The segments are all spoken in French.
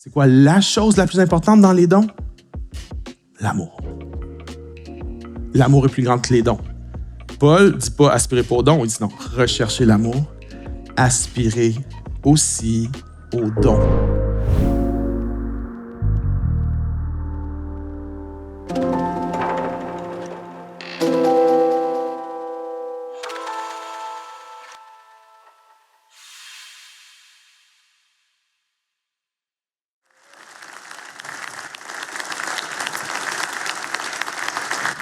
C'est quoi la chose la plus importante dans les dons? L'amour. L'amour est plus grand que les dons. Paul ne dit pas aspirer pour dons, il dit non, recherchez l'amour, aspirez aussi aux dons.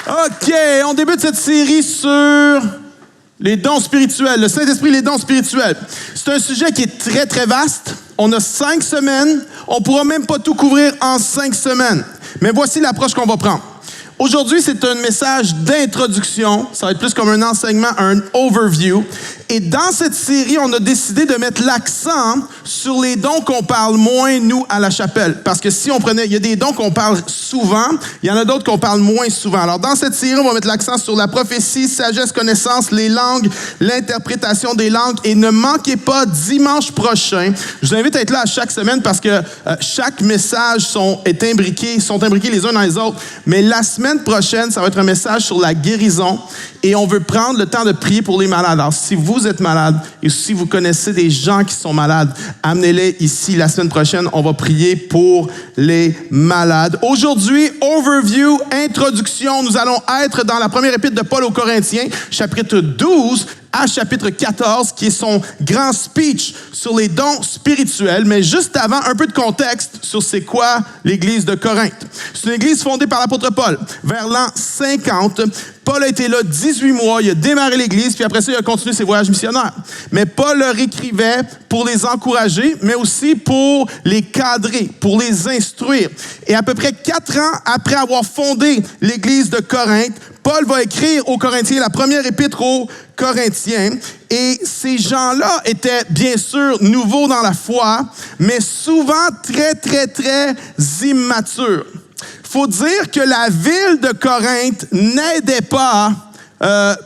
OK, on débute cette série sur les dons spirituels, le Saint-Esprit, les dons spirituels. C'est un sujet qui est très, très vaste. On a 5 semaines. On ne pourra même pas tout couvrir en 5 semaines. Mais voici l'approche qu'on va prendre. Aujourd'hui, c'est un message d'introduction. Ça va être plus comme un enseignement, un overview. Et dans cette série, on a décidé de mettre l'accent sur les dons qu'on parle moins, nous, à la chapelle. Parce que si on prenait, il y a des dons qu'on parle souvent, il y en a d'autres qu'on parle moins souvent. Alors, dans cette série, on va mettre l'accent sur la prophétie, sagesse, connaissance, les langues, l'interprétation des langues. Et ne manquez pas, dimanche prochain, je vous invite à être là à chaque semaine parce que chaque message sont imbriqués les uns dans les autres. Mais la semaine prochaine, ça va être un message sur la guérison. Et on veut prendre le temps de prier pour les malades. Alors, si vous êtes malade et si vous connaissez des gens qui sont malades, amenez-les ici la semaine prochaine. On va prier pour les malades. Aujourd'hui, overview, introduction. Nous allons être dans la première épître de Paul aux Corinthiens, chapitre 12 à chapitre 14, qui est son grand speech sur les dons spirituels. Mais juste avant, un peu de contexte sur c'est quoi l'Église de Corinthe. C'est une église fondée par l'apôtre Paul vers l'an 50. Paul a été là 18 mois, il a démarré l'Église, puis après ça, il a continué ses voyages missionnaires. Mais Paul leur écrivait pour les encourager, mais aussi pour les cadrer, pour les instruire. Et à peu près 4 ans après avoir fondé l'Église de Corinthe, Paul va écrire aux Corinthiens la première épître aux Corinthiens. Et ces gens-là étaient bien sûr nouveaux dans la foi, mais souvent très, très, très immatures. Il faut dire que la ville de Corinthe n'aidait pas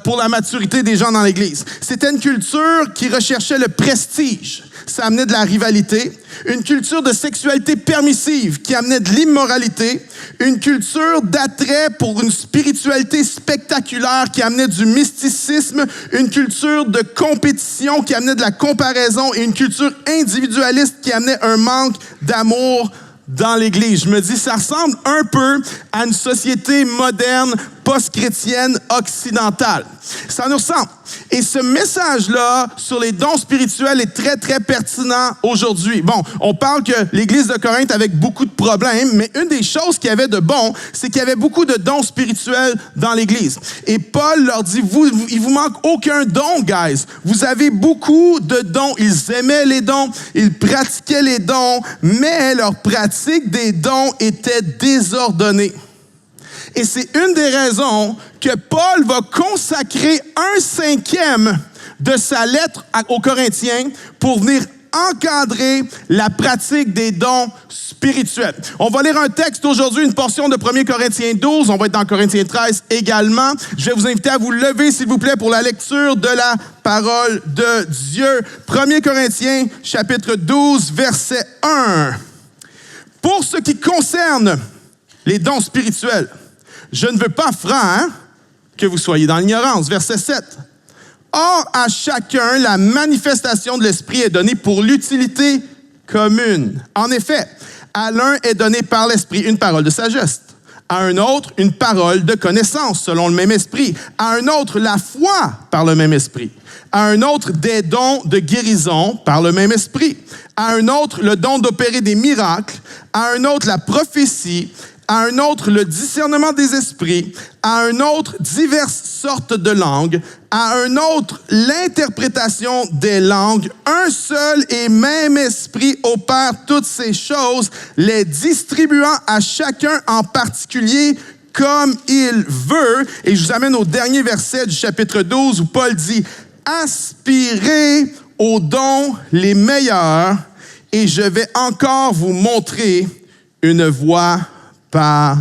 pour la maturité des gens dans l'Église. C'était une culture qui recherchait le prestige. Ça amenait de la rivalité. Une culture de sexualité permissive qui amenait de l'immoralité. Une culture d'attrait pour une spiritualité spectaculaire qui amenait du mysticisme. Une culture de compétition qui amenait de la comparaison. Et une culture individualiste qui amenait un manque d'amour dans l'Église. Je me dis, ça ressemble un peu à une société moderne, post-chrétienne, occidentale. Ça nous ressemble. Et ce message-là sur les dons spirituels est très, très pertinent aujourd'hui. Bon, on parle que l'Église de Corinthe avait beaucoup de problèmes, mais une des choses qu'il y avait de bon, c'est qu'il y avait beaucoup de dons spirituels dans l'Église. Et Paul leur dit, il vous manque aucun don, guys. Vous avez beaucoup de dons. Ils aimaient les dons, ils pratiquaient les dons, mais leur pratique des dons était désordonnée. Et c'est une des raisons que Paul va consacrer 1/5 de sa lettre aux Corinthiens pour venir encadrer la pratique des dons spirituels. On va lire un texte aujourd'hui, une portion de 1 Corinthiens 12. On va être dans Corinthiens 13 également. Je vais vous inviter à vous lever, s'il vous plaît, pour la lecture de la parole de Dieu. 1 Corinthiens, chapitre 12, verset 1. Pour ce qui concerne les dons spirituels, je ne veux pas, frères, que vous soyez dans l'ignorance. Verset 7. Or, à chacun, la manifestation de l'Esprit est donnée pour l'utilité commune. En effet, à l'un est donnée par l'Esprit une parole de sagesse, à un autre une parole de connaissance selon le même Esprit, à un autre la foi par le même Esprit, à un autre des dons de guérison par le même Esprit, à un autre le don d'opérer des miracles, à un autre la prophétie, à un autre le discernement des esprits, à un autre diverses sortes de langues, à un autre l'interprétation des langues. Un seul et même esprit opère toutes ces choses, les distribuant à chacun en particulier comme il veut. Et je vous amène au dernier verset du chapitre 12 où Paul dit « Aspirez aux dons les meilleurs et je vais encore vous montrer une voie par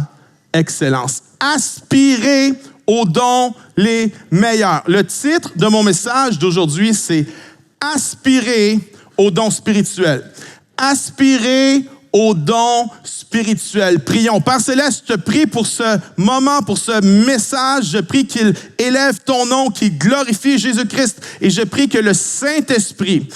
excellence. » Aspirez aux dons les meilleurs. Le titre de mon message d'aujourd'hui, c'est « Aspirer aux dons spirituels ». Aspirer aux dons spirituels. Prions. Père Céleste, je te prie pour ce moment, pour ce message. Je prie qu'il élève ton nom, qu'il glorifie Jésus-Christ. Et je prie que le Saint-Esprit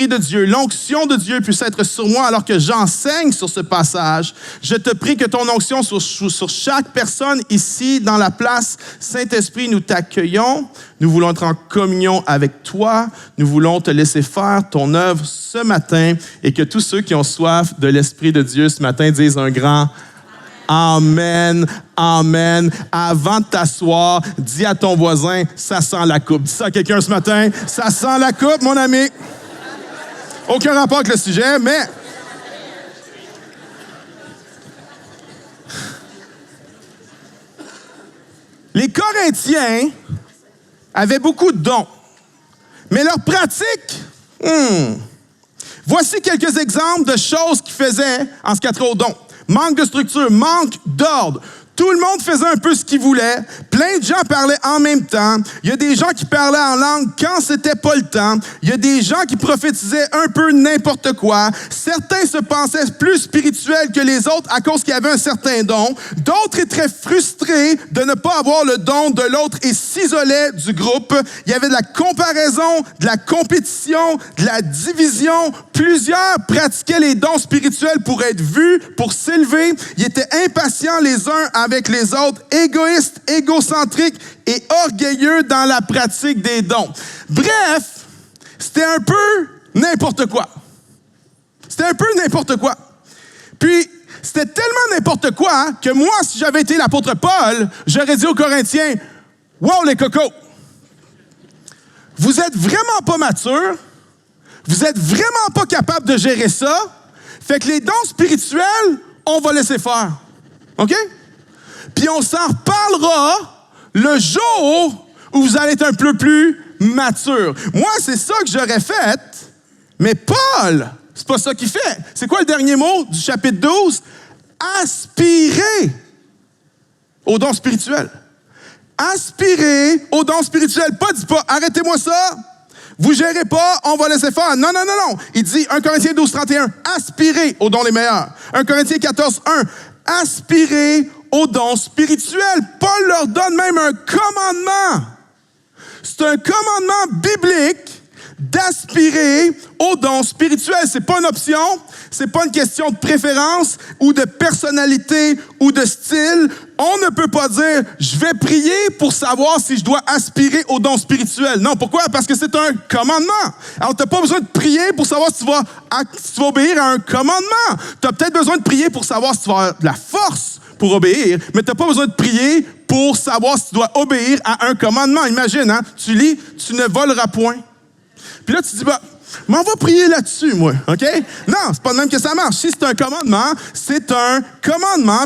de Dieu, l'onction de Dieu puisse être sur moi alors que j'enseigne sur ce passage. Je te prie que ton onction soit sur chaque personne ici dans la place. Saint-Esprit, nous t'accueillons. Nous voulons être en communion avec toi. Nous voulons te laisser faire ton œuvre ce matin et que tous ceux qui ont soif de l'Esprit de Dieu ce matin disent un grand Amen, Amen. Avant de t'asseoir, dis à ton voisin, ça sent la coupe. Dis ça à quelqu'un ce matin, ça sent la coupe, mon ami. Aucun rapport avec le sujet, mais... Les Corinthiens avaient beaucoup de dons, mais leur pratique... Voici quelques exemples de choses qu'ils faisaient en ce qui a trait aux dons. Manque de structure, manque d'ordre. Tout le monde faisait un peu ce qu'il voulait. Plein de gens parlaient en même temps. Il y a des gens qui parlaient en langue quand c'était pas le temps. Il y a des gens qui prophétisaient un peu n'importe quoi. Certains se pensaient plus spirituels que les autres à cause qu'ils avaient un certain don. D'autres étaient frustrés de ne pas avoir le don de l'autre et s'isolaient du groupe. Il y avait de la comparaison, de la compétition, de la division. Plusieurs pratiquaient les dons spirituels pour être vus, pour s'élever. Ils étaient impatients les uns avec les autres, égoïstes, égocentriques et orgueilleux dans la pratique des dons. Bref, c'était un peu n'importe quoi. C'était un peu n'importe quoi. Puis, c'était tellement n'importe quoi que moi, si j'avais été l'apôtre Paul, j'aurais dit aux Corinthiens, « Wow, les cocos! Vous êtes vraiment pas matures, vous êtes vraiment pas capable de gérer ça, fait que les dons spirituels, on va laisser faire. OK? Puis on s'en reparlera le jour où vous allez être un peu plus mature. Moi, c'est ça que j'aurais fait, mais Paul, c'est pas ça qu'il fait. C'est quoi le dernier mot du chapitre 12? Aspirer aux dons spirituels. Aspirer aux dons spirituels. Dis pas, arrêtez-moi ça. Vous gérez pas, on va laisser faire. Non. Il dit, 1 Corinthiens 12, 31, aspirez aux dons les meilleurs. 1 Corinthiens 14, 1, aspirez aux dons spirituels. Paul leur donne même un commandement. C'est un commandement biblique d'aspirer aux dons spirituels. C'est pas une option, c'est pas une question de préférence ou de personnalité ou de style. On ne peut pas dire « je vais prier pour savoir si je dois aspirer aux dons spirituels ». Non, pourquoi? Parce que c'est un commandement. Alors, tu n'as pas besoin de prier pour savoir si tu vas obéir à un commandement. Tu as peut-être besoin de prier pour savoir si tu vas avoir de la force pour obéir, mais tu n'as pas besoin de prier pour savoir si tu dois obéir à un commandement. Imagine, tu lis « tu ne voleras point ». Puis là, tu te dis, mais on va prier là-dessus, moi, OK? Non, c'est pas de même que ça marche. Si c'est un commandement,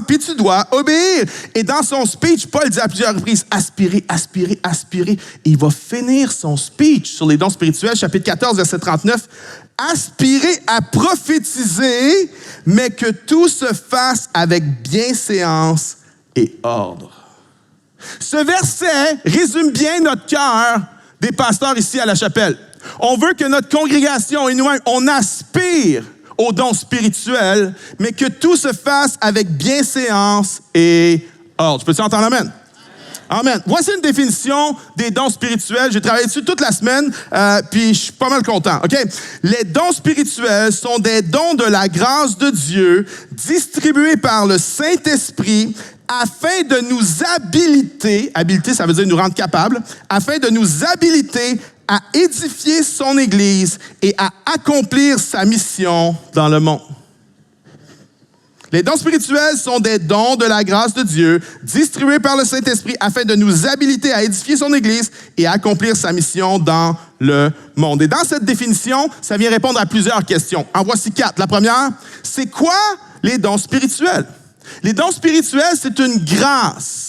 puis tu dois obéir. Et dans son speech, Paul dit à plusieurs reprises, aspirer, aspirer, aspirer. Et il va finir son speech sur les dons spirituels, chapitre 14, verset 39. Aspirer à prophétiser, mais que tout se fasse avec bienséance et ordre. Ce verset résume bien notre cœur des pasteurs ici à la chapelle. On veut que notre congrégation et nous-mêmes, on aspire aux dons spirituels, mais que tout se fasse avec bienséance et ordre. Peux-tu entendre amen? Amen. Voici une définition des dons spirituels. J'ai travaillé dessus toute la semaine, puis je suis pas mal content. OK? Les dons spirituels sont des dons de la grâce de Dieu distribués par le Saint-Esprit afin de nous habiliter ça veut dire nous rendre capables, afin de nous habiliter à édifier son Église et à accomplir sa mission dans le monde. Les dons spirituels sont des dons de la grâce de Dieu, distribués par le Saint-Esprit afin de nous habiliter à édifier son Église et à accomplir sa mission dans le monde. Et dans cette définition, ça vient répondre à plusieurs questions. En voici 4. La première, c'est quoi les dons spirituels? Les dons spirituels, c'est une grâce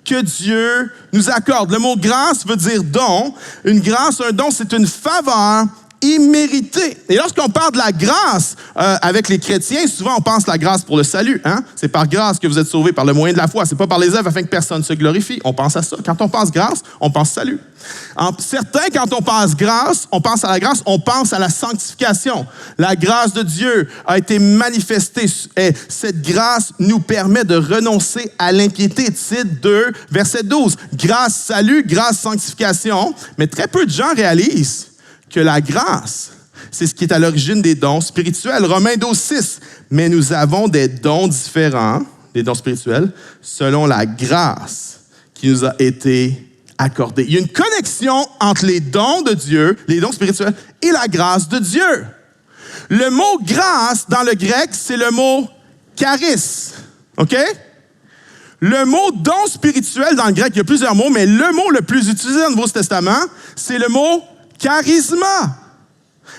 que Dieu nous accorde. Le mot grâce veut dire don. Une grâce, un don, c'est une faveur imméritée. Et lorsqu'on parle de la grâce avec les chrétiens, souvent on pense la grâce pour le salut. Hein? C'est par grâce que vous êtes sauvés, par le moyen de la foi. C'est pas par les œuvres afin que personne se glorifie. On pense à ça. Quand on pense grâce, on pense salut. Certains, quand on pense grâce, on pense à la grâce, on pense à la sanctification. La grâce de Dieu a été manifestée. Et cette grâce nous permet de renoncer à l'impiété. Tite 2, verset 12. Grâce, salut, grâce, sanctification. Mais très peu de gens réalisent que la grâce, c'est ce qui est à l'origine des dons spirituels. Romains 12, 6. Mais nous avons des dons différents, des dons spirituels, selon la grâce qui nous a été accordée. Il y a une connexion entre les dons de Dieu, les dons spirituels, et la grâce de Dieu. Le mot grâce, dans le grec, c'est le mot charis. OK? Le mot don spirituel, dans le grec, il y a plusieurs mots, mais le mot le plus utilisé dans le Nouveau Testament, c'est le mot charisma.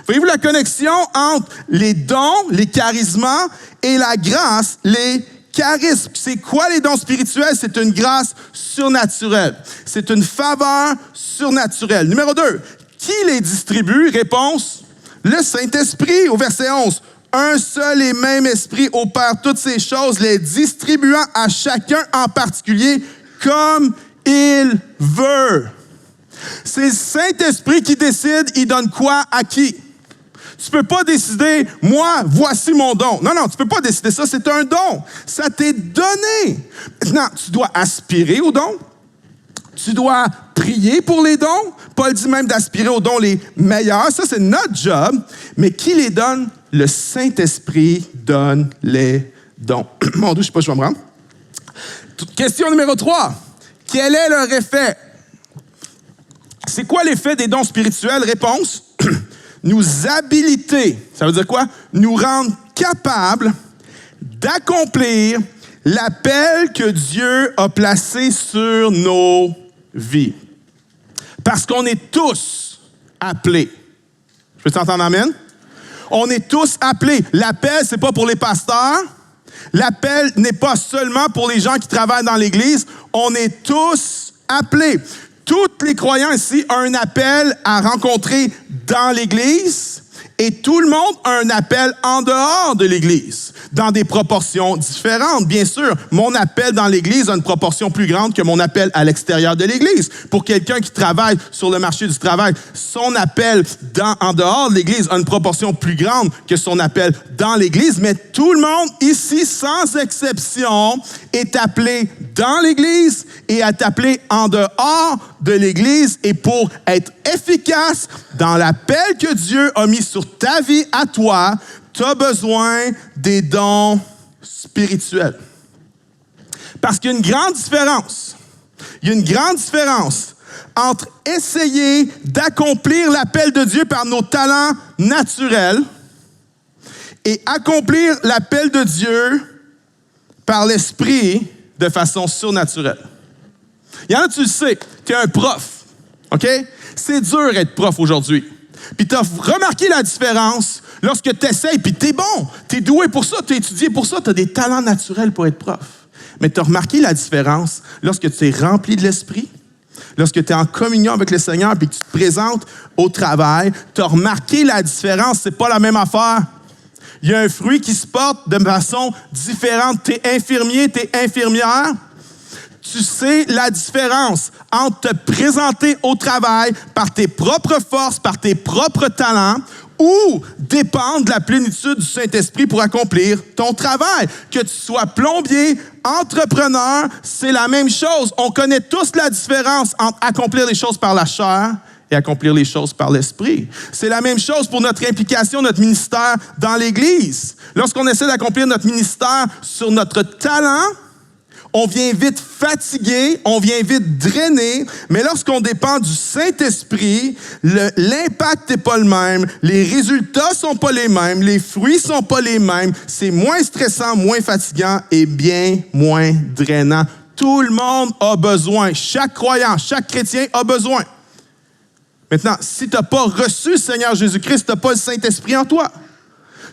Voyez-vous la connexion entre les dons, les charismas, et la grâce, les charismes. C'est quoi les dons spirituels? C'est une grâce surnaturelle. C'est une faveur surnaturelle. Numéro 2, qui les distribue? Réponse, le Saint-Esprit, au verset 11. Un seul et même esprit opère toutes ces choses, les distribuant à chacun en particulier comme il veut. C'est le Saint-Esprit qui décide, il donne quoi à qui. Tu peux pas décider, moi, voici mon don. Non, tu peux pas décider ça, c'est un don. Ça t'est donné. Maintenant, tu dois aspirer aux dons. Tu dois prier pour les dons. Paul dit même d'aspirer aux dons les meilleurs. Ça, c'est notre job. Mais qui les donne? Le Saint-Esprit donne les dons. Mon Dieu, je sais pas, je vais me rendre. Question numéro 3. Quel est leur effet? C'est quoi l'effet des dons spirituels? Réponse, nous habiliter. Ça veut dire quoi? Nous rendre capables d'accomplir l'appel que Dieu a placé sur nos vies. Parce qu'on est tous appelés. Je peux t'entendre amen? On est tous appelés. L'appel, c'est pas pour les pasteurs. L'appel n'est pas seulement pour les gens qui travaillent dans l'Église. On est tous appelés. Tous les croyants ici ont un appel à rencontrer dans l'Église et tout le monde a un appel en dehors de l'Église, dans des proportions différentes. Bien sûr, mon appel dans l'Église a une proportion plus grande que mon appel à l'extérieur de l'Église. Pour quelqu'un qui travaille sur le marché du travail, son appel en dehors de l'Église a une proportion plus grande que son appel dans l'Église, mais tout le monde ici, sans exception, est appelé dans l'Église et est appelé en dehors de l'Église. Et pour être efficace dans l'appel que Dieu a mis sur ta vie à toi, tu as besoin des dons spirituels. Parce qu'il y a une grande différence. Il y a une grande différence entre essayer d'accomplir l'appel de Dieu par nos talents naturels et accomplir l'appel de Dieu par l'Esprit de façon surnaturelle. Il y en a, tu le sais, tu es un prof, OK? C'est dur d'être prof aujourd'hui. Puis tu as remarqué la différence lorsque tu essaies, puis tu es bon, tu es doué pour ça, tu as étudié pour ça, tu as des talents naturels pour être prof. Mais tu as remarqué la différence lorsque tu es rempli de l'Esprit, lorsque tu es en communion avec le Seigneur puis que tu te présentes au travail, tu as remarqué la différence, c'est pas la même affaire. Il y a un fruit qui se porte de façon différente. Tu es infirmier, tu es infirmière. Tu sais la différence entre te présenter au travail par tes propres forces, par tes propres talents, ou dépendre de la plénitude du Saint-Esprit pour accomplir ton travail. Que tu sois plombier, entrepreneur, c'est la même chose. On connaît tous la différence entre accomplir les choses par la chair et accomplir les choses par l'Esprit. C'est la même chose pour notre implication, notre ministère dans l'Église. Lorsqu'on essaie d'accomplir notre ministère sur notre talent, on vient vite fatigué, on vient vite drainé, mais lorsqu'on dépend du Saint-Esprit, l'impact n'est pas le même, les résultats sont pas les mêmes, les fruits sont pas les mêmes, c'est moins stressant, moins fatigant et bien moins drainant. Tout le monde a besoin, chaque croyant, chaque chrétien a besoin. Maintenant, si tu n'as pas reçu le Seigneur Jésus-Christ, tu n'as pas le Saint-Esprit en toi.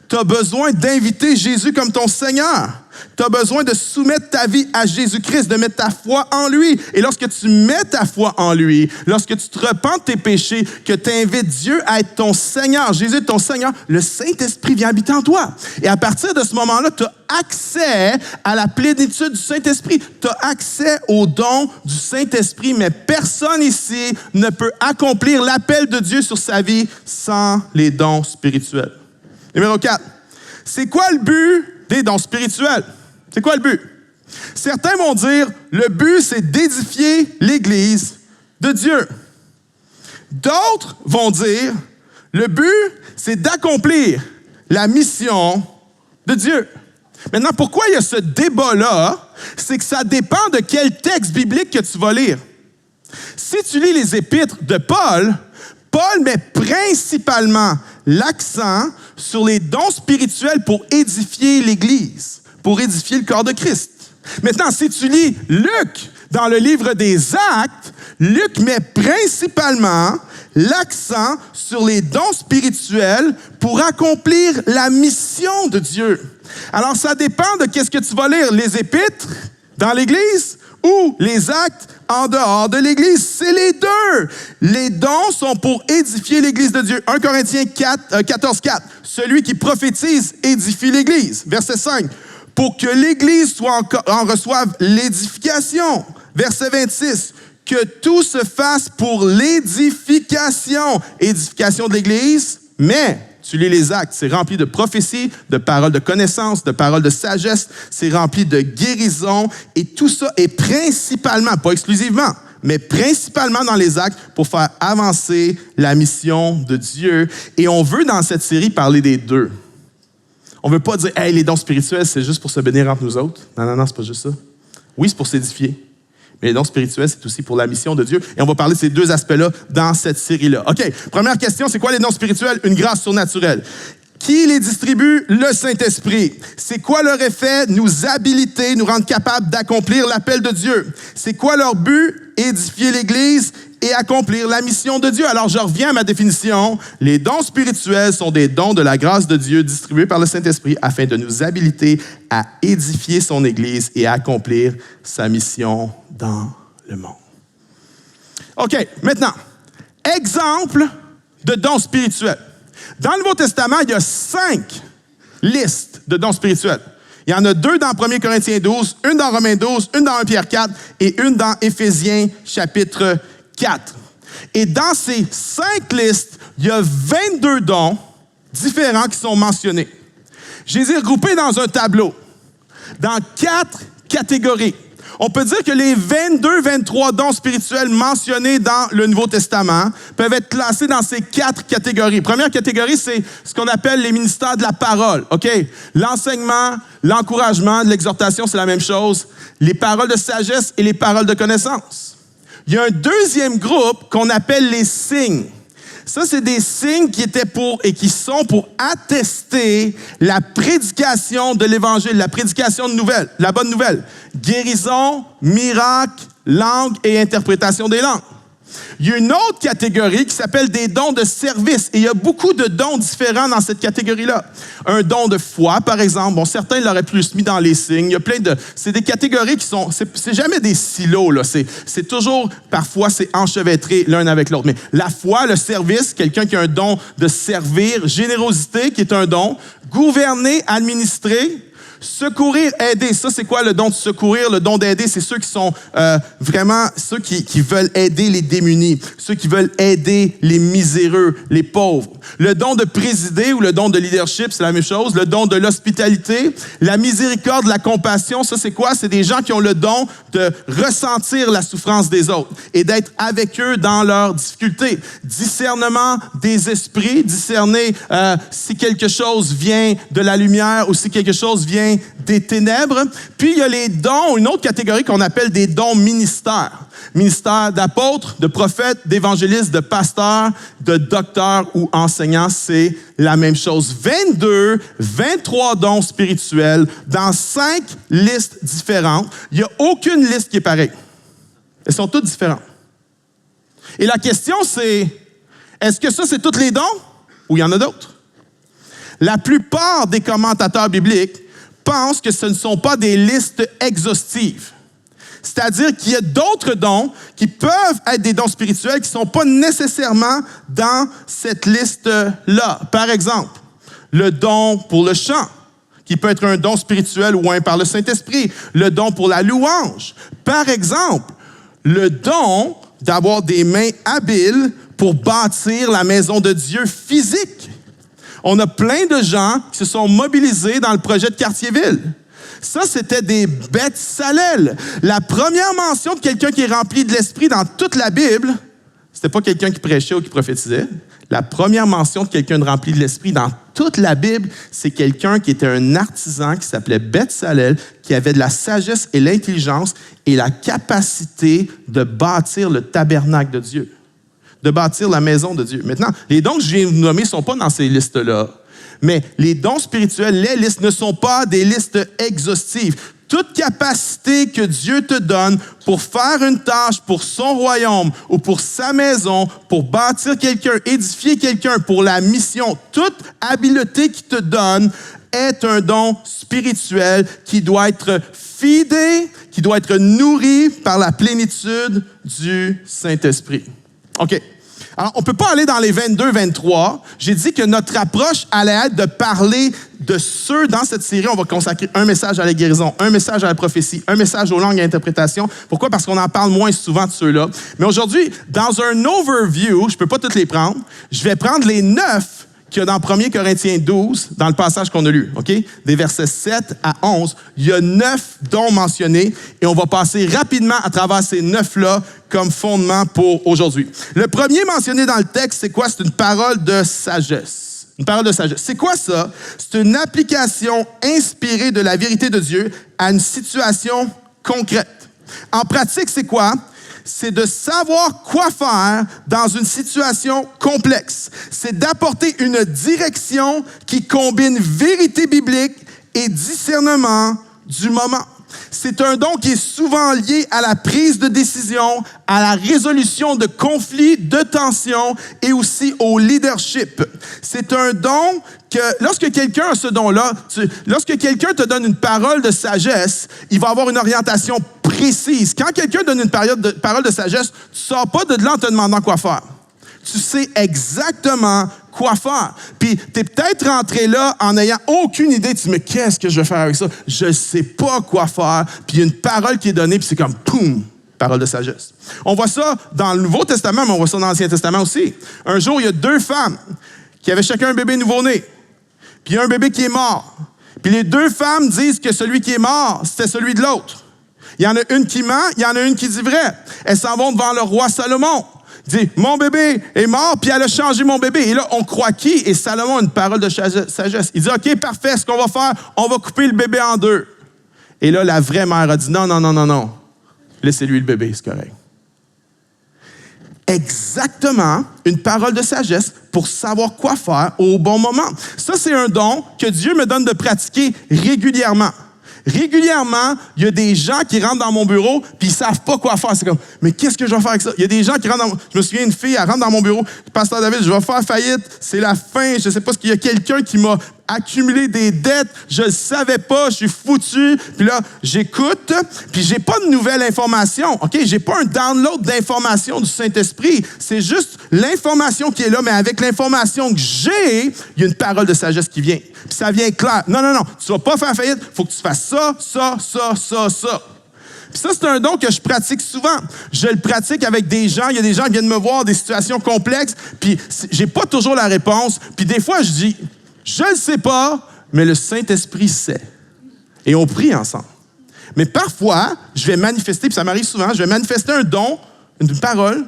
Tu as besoin d'inviter Jésus comme ton Seigneur. Tu as besoin de soumettre ta vie à Jésus-Christ, de mettre ta foi en lui. Et lorsque tu mets ta foi en lui, lorsque tu te repens de tes péchés, que tu invites Dieu à être ton Seigneur, Jésus est ton Seigneur, le Saint-Esprit vient habiter en toi. Et à partir de ce moment-là, tu as accès à la plénitude du Saint-Esprit. Tu as accès au don du Saint-Esprit, mais personne ici ne peut accomplir l'appel de Dieu sur sa vie sans les dons spirituels. Numéro 4. C'est quoi le but des dons spirituels? C'est quoi le but? Certains vont dire, le but, c'est d'édifier l'Église de Dieu. D'autres vont dire, le but, c'est d'accomplir la mission de Dieu. Maintenant, pourquoi il y a ce débat-là? C'est que ça dépend de quel texte biblique que tu vas lire. Si tu lis les épîtres de Paul, Paul met principalement l'accent sur les dons spirituels pour édifier l'Église, pour édifier le corps de Christ. Maintenant, si tu lis Luc dans le livre des Actes, Luc met principalement l'accent sur les dons spirituels pour accomplir la mission de Dieu. Alors, ça dépend de qu'est-ce que tu vas lire, les épîtres dans l'Église ou les actes en dehors de l'Église. C'est les deux. Les dons sont pour édifier l'Église de Dieu. 1 Corinthiens 14:4. Celui qui prophétise édifie l'Église. Verset 5. Pour que l'Église en reçoive l'édification. Verset 26. Que tout se fasse pour l'édification. Édification de l'Église, mais tu lis les actes, c'est rempli de prophéties, de paroles de connaissance, de paroles de sagesse, c'est rempli de guérison, et tout ça est principalement, pas exclusivement, mais principalement dans les actes pour faire avancer la mission de Dieu. Et on veut dans cette série parler des deux. On veut pas dire, hey, les dons spirituels, c'est juste pour se bénir entre nous autres. Non, c'est pas juste ça. Oui, c'est pour s'édifier. Mais les dons spirituels, c'est aussi pour la mission de Dieu. Et on va parler de ces deux aspects-là dans cette série-là. OK, première question, c'est quoi les dons spirituels? Une grâce surnaturelle. Qui les distribue? Le Saint-Esprit. C'est quoi leur effet? Nous habiliter, nous rendre capables d'accomplir l'appel de Dieu. C'est quoi leur but? Édifier l'Église et accomplir la mission de Dieu. Alors, je reviens à ma définition. Les dons spirituels sont des dons de la grâce de Dieu distribués par le Saint-Esprit afin de nous habiliter à édifier son Église et à accomplir sa mission dans le monde. OK, maintenant, exemple de dons spirituels. Dans le Nouveau Testament, il y a 5 listes de dons spirituels. Il y en a 2 dans 1 Corinthiens 12, une dans Romains 12, une dans 1 Pierre 4 et une dans Éphésiens chapitre 4. Et dans ces 5 listes, il y a 22 dons différents qui sont mentionnés. Je les ai regroupés dans un tableau, dans 4 catégories. On peut dire que les 23 dons spirituels mentionnés dans le Nouveau Testament peuvent être classés dans ces 4 catégories. Première catégorie, c'est ce qu'on appelle les ministères de la parole. OK? L'enseignement, l'encouragement, l'exhortation, c'est la même chose. Les paroles de sagesse et les paroles de connaissance. Il y a un deuxième groupe qu'on appelle les signes. Ça, c'est des signes qui étaient qui sont pour attester la prédication de l'Évangile, la prédication de la bonne nouvelle. Guérison, miracle, langue et interprétation des langues. Il y a une autre catégorie qui s'appelle des dons de service. Et il y a beaucoup de dons différents dans cette catégorie-là. Un don de foi, par exemple. Bon, certains l'auraient plus mis dans les signes. Il y a plein de... C'est des catégories qui sont... C'est jamais des silos, là. C'est toujours... Parfois, c'est enchevêtré l'un avec l'autre. Mais la foi, le service, quelqu'un qui a un don de servir. Générosité, qui est un don. Gouverner, administrer. Secourir, aider. Ça, c'est quoi le don de secourir? Le don d'aider, c'est ceux qui sont vraiment ceux qui veulent aider les démunis, ceux qui veulent aider les miséreux, les pauvres. Le don de présider ou le don de leadership, c'est la même chose. Le don de l'hospitalité, la miséricorde, la compassion, ça, c'est quoi? C'est des gens qui ont le don de ressentir la souffrance des autres et d'être avec eux dans leurs difficultés. Discernement des esprits, discerner si quelque chose vient de la lumière ou si quelque chose vient des ténèbres. Puis, il y a les dons, une autre catégorie qu'on appelle des dons ministères. Ministère d'apôtres, de prophètes, d'évangélistes, de pasteurs, de docteurs ou enseignants, c'est la même chose. 23 dons spirituels dans 5 listes différentes. Il n'y a aucune liste qui est pareille. Elles sont toutes différentes. Et la question, c'est, est-ce que ça, c'est tous les dons ou il y en a d'autres? La plupart des commentateurs bibliques pense que ce ne sont pas des listes exhaustives. C'est-à-dire qu'il y a d'autres dons qui peuvent être des dons spirituels qui ne sont pas nécessairement dans cette liste-là. Par exemple, le don pour le chant, qui peut être un don spirituel ou un par le Saint-Esprit. Le don pour la louange. Par exemple, le don d'avoir des mains habiles pour bâtir la maison de Dieu physique. On a plein de gens qui se sont mobilisés dans le projet de Quartier-Ville. Ça, c'était des Beth-Salel. La première mention de quelqu'un qui est rempli de l'Esprit dans toute la Bible, c'était pas quelqu'un qui prêchait ou qui prophétisait. La première mention de quelqu'un de rempli de l'Esprit dans toute la Bible, c'est quelqu'un qui était un artisan qui s'appelait Beth-Salel, qui avait de la sagesse et l'intelligence et la capacité de bâtir le tabernacle de Dieu, de bâtir la maison de Dieu. Maintenant, les dons que je viens de vous nommer ne sont pas dans ces listes-là. Mais les dons spirituels, les listes ne sont pas des listes exhaustives. Toute capacité que Dieu te donne pour faire une tâche pour son royaume ou pour sa maison, pour bâtir quelqu'un, édifier quelqu'un pour la mission, toute habileté qu'il te donne est un don spirituel qui doit être feedé, qui doit être nourri par la plénitude du Saint-Esprit. OK. Alors, on ne peut pas aller dans les 22, 23. J'ai dit que notre approche allait être de parler de ceux, dans cette série, on va consacrer un message à la guérison, un message à la prophétie, un message aux langues et à l'interprétation. Pourquoi? Parce qu'on en parle moins souvent de ceux-là. Mais aujourd'hui, dans un overview, je ne peux pas toutes les prendre, je vais prendre les 9 qu'il y a dans 1 Corinthiens 12, dans le passage qu'on a lu, OK? Des versets 7 à 11, il y a 9 dons mentionnés et on va passer rapidement à travers ces 9-là comme fondement pour aujourd'hui. Le premier mentionné dans le texte, c'est quoi? C'est une parole de sagesse. Une parole de sagesse. C'est quoi ça? C'est une application inspirée de la vérité de Dieu à une situation concrète. En pratique, c'est quoi? C'est de savoir quoi faire dans une situation complexe. C'est d'apporter une direction qui combine vérité biblique et discernement du moment. C'est un don qui est souvent lié à la prise de décision, à la résolution de conflits, de tensions et aussi au leadership. C'est un don que lorsque quelqu'un a ce don-là, lorsque quelqu'un te donne une parole de sagesse, il va avoir une orientation précise. Quand quelqu'un donne une parole de sagesse, tu ne sors pas de là en te demandant quoi faire. Tu sais exactement quoi faire. Puis, tu es peut-être rentré là en n'ayant aucune idée. Tu te dis, mais qu'est-ce que je vais faire avec ça? Je ne sais pas quoi faire. Puis, il y a une parole qui est donnée, puis c'est comme, poum, parole de sagesse. On voit ça dans le Nouveau Testament, mais on voit ça dans l'Ancien Testament aussi. Un jour, il y a 2 femmes qui avaient chacun un bébé nouveau-né. Puis, il y a un bébé qui est mort. Puis, les 2 femmes disent que celui qui est mort, c'était celui de l'autre. Il y en a une qui ment, il y en a une qui dit vrai. Elles s'en vont devant le roi Salomon. Il dit, mon bébé est mort, puis elle a changé mon bébé. Et là, on croit qui? Et Salomon a une parole de sagesse. Il dit, OK, parfait, ce qu'on va faire, on va couper le bébé en 2. Et là, la vraie mère a dit, non. Laissez-lui le bébé, c'est correct. Exactement une parole de sagesse pour savoir quoi faire au bon moment. Ça, c'est un don que Dieu me donne de pratiquer régulièrement. Régulièrement, il y a des gens qui rentrent dans mon bureau puis ils savent pas quoi faire. C'est comme, mais qu'est-ce que je vais faire avec ça? Il y a des gens qui rentrent Je me souviens, une fille, elle rentre dans mon bureau. Pasteur David, je vais faire faillite. C'est la fin. Je sais pas ce qu'il y a quelqu'un qui m'a accumulé des dettes. Je le savais pas. Je suis foutu. Puis là, j'écoute. Puis j'ai pas de nouvelle information. OK? J'ai pas un download d'informations du Saint-Esprit. C'est juste l'information qui est là. Mais avec l'information que j'ai, il y a une parole de sagesse qui vient. Puis ça vient clair. Non. Tu vas pas faire faillite. Faut que tu fasses ça. Puis ça, c'est un don que je pratique souvent. Je le pratique avec des gens. Il y a des gens qui viennent me voir, des situations complexes. Puis j'ai pas toujours la réponse. Puis des fois, je dis, je ne sais pas, mais le Saint-Esprit sait. Et on prie ensemble. Mais parfois, je vais manifester, puis ça m'arrive souvent, je vais manifester un don, une parole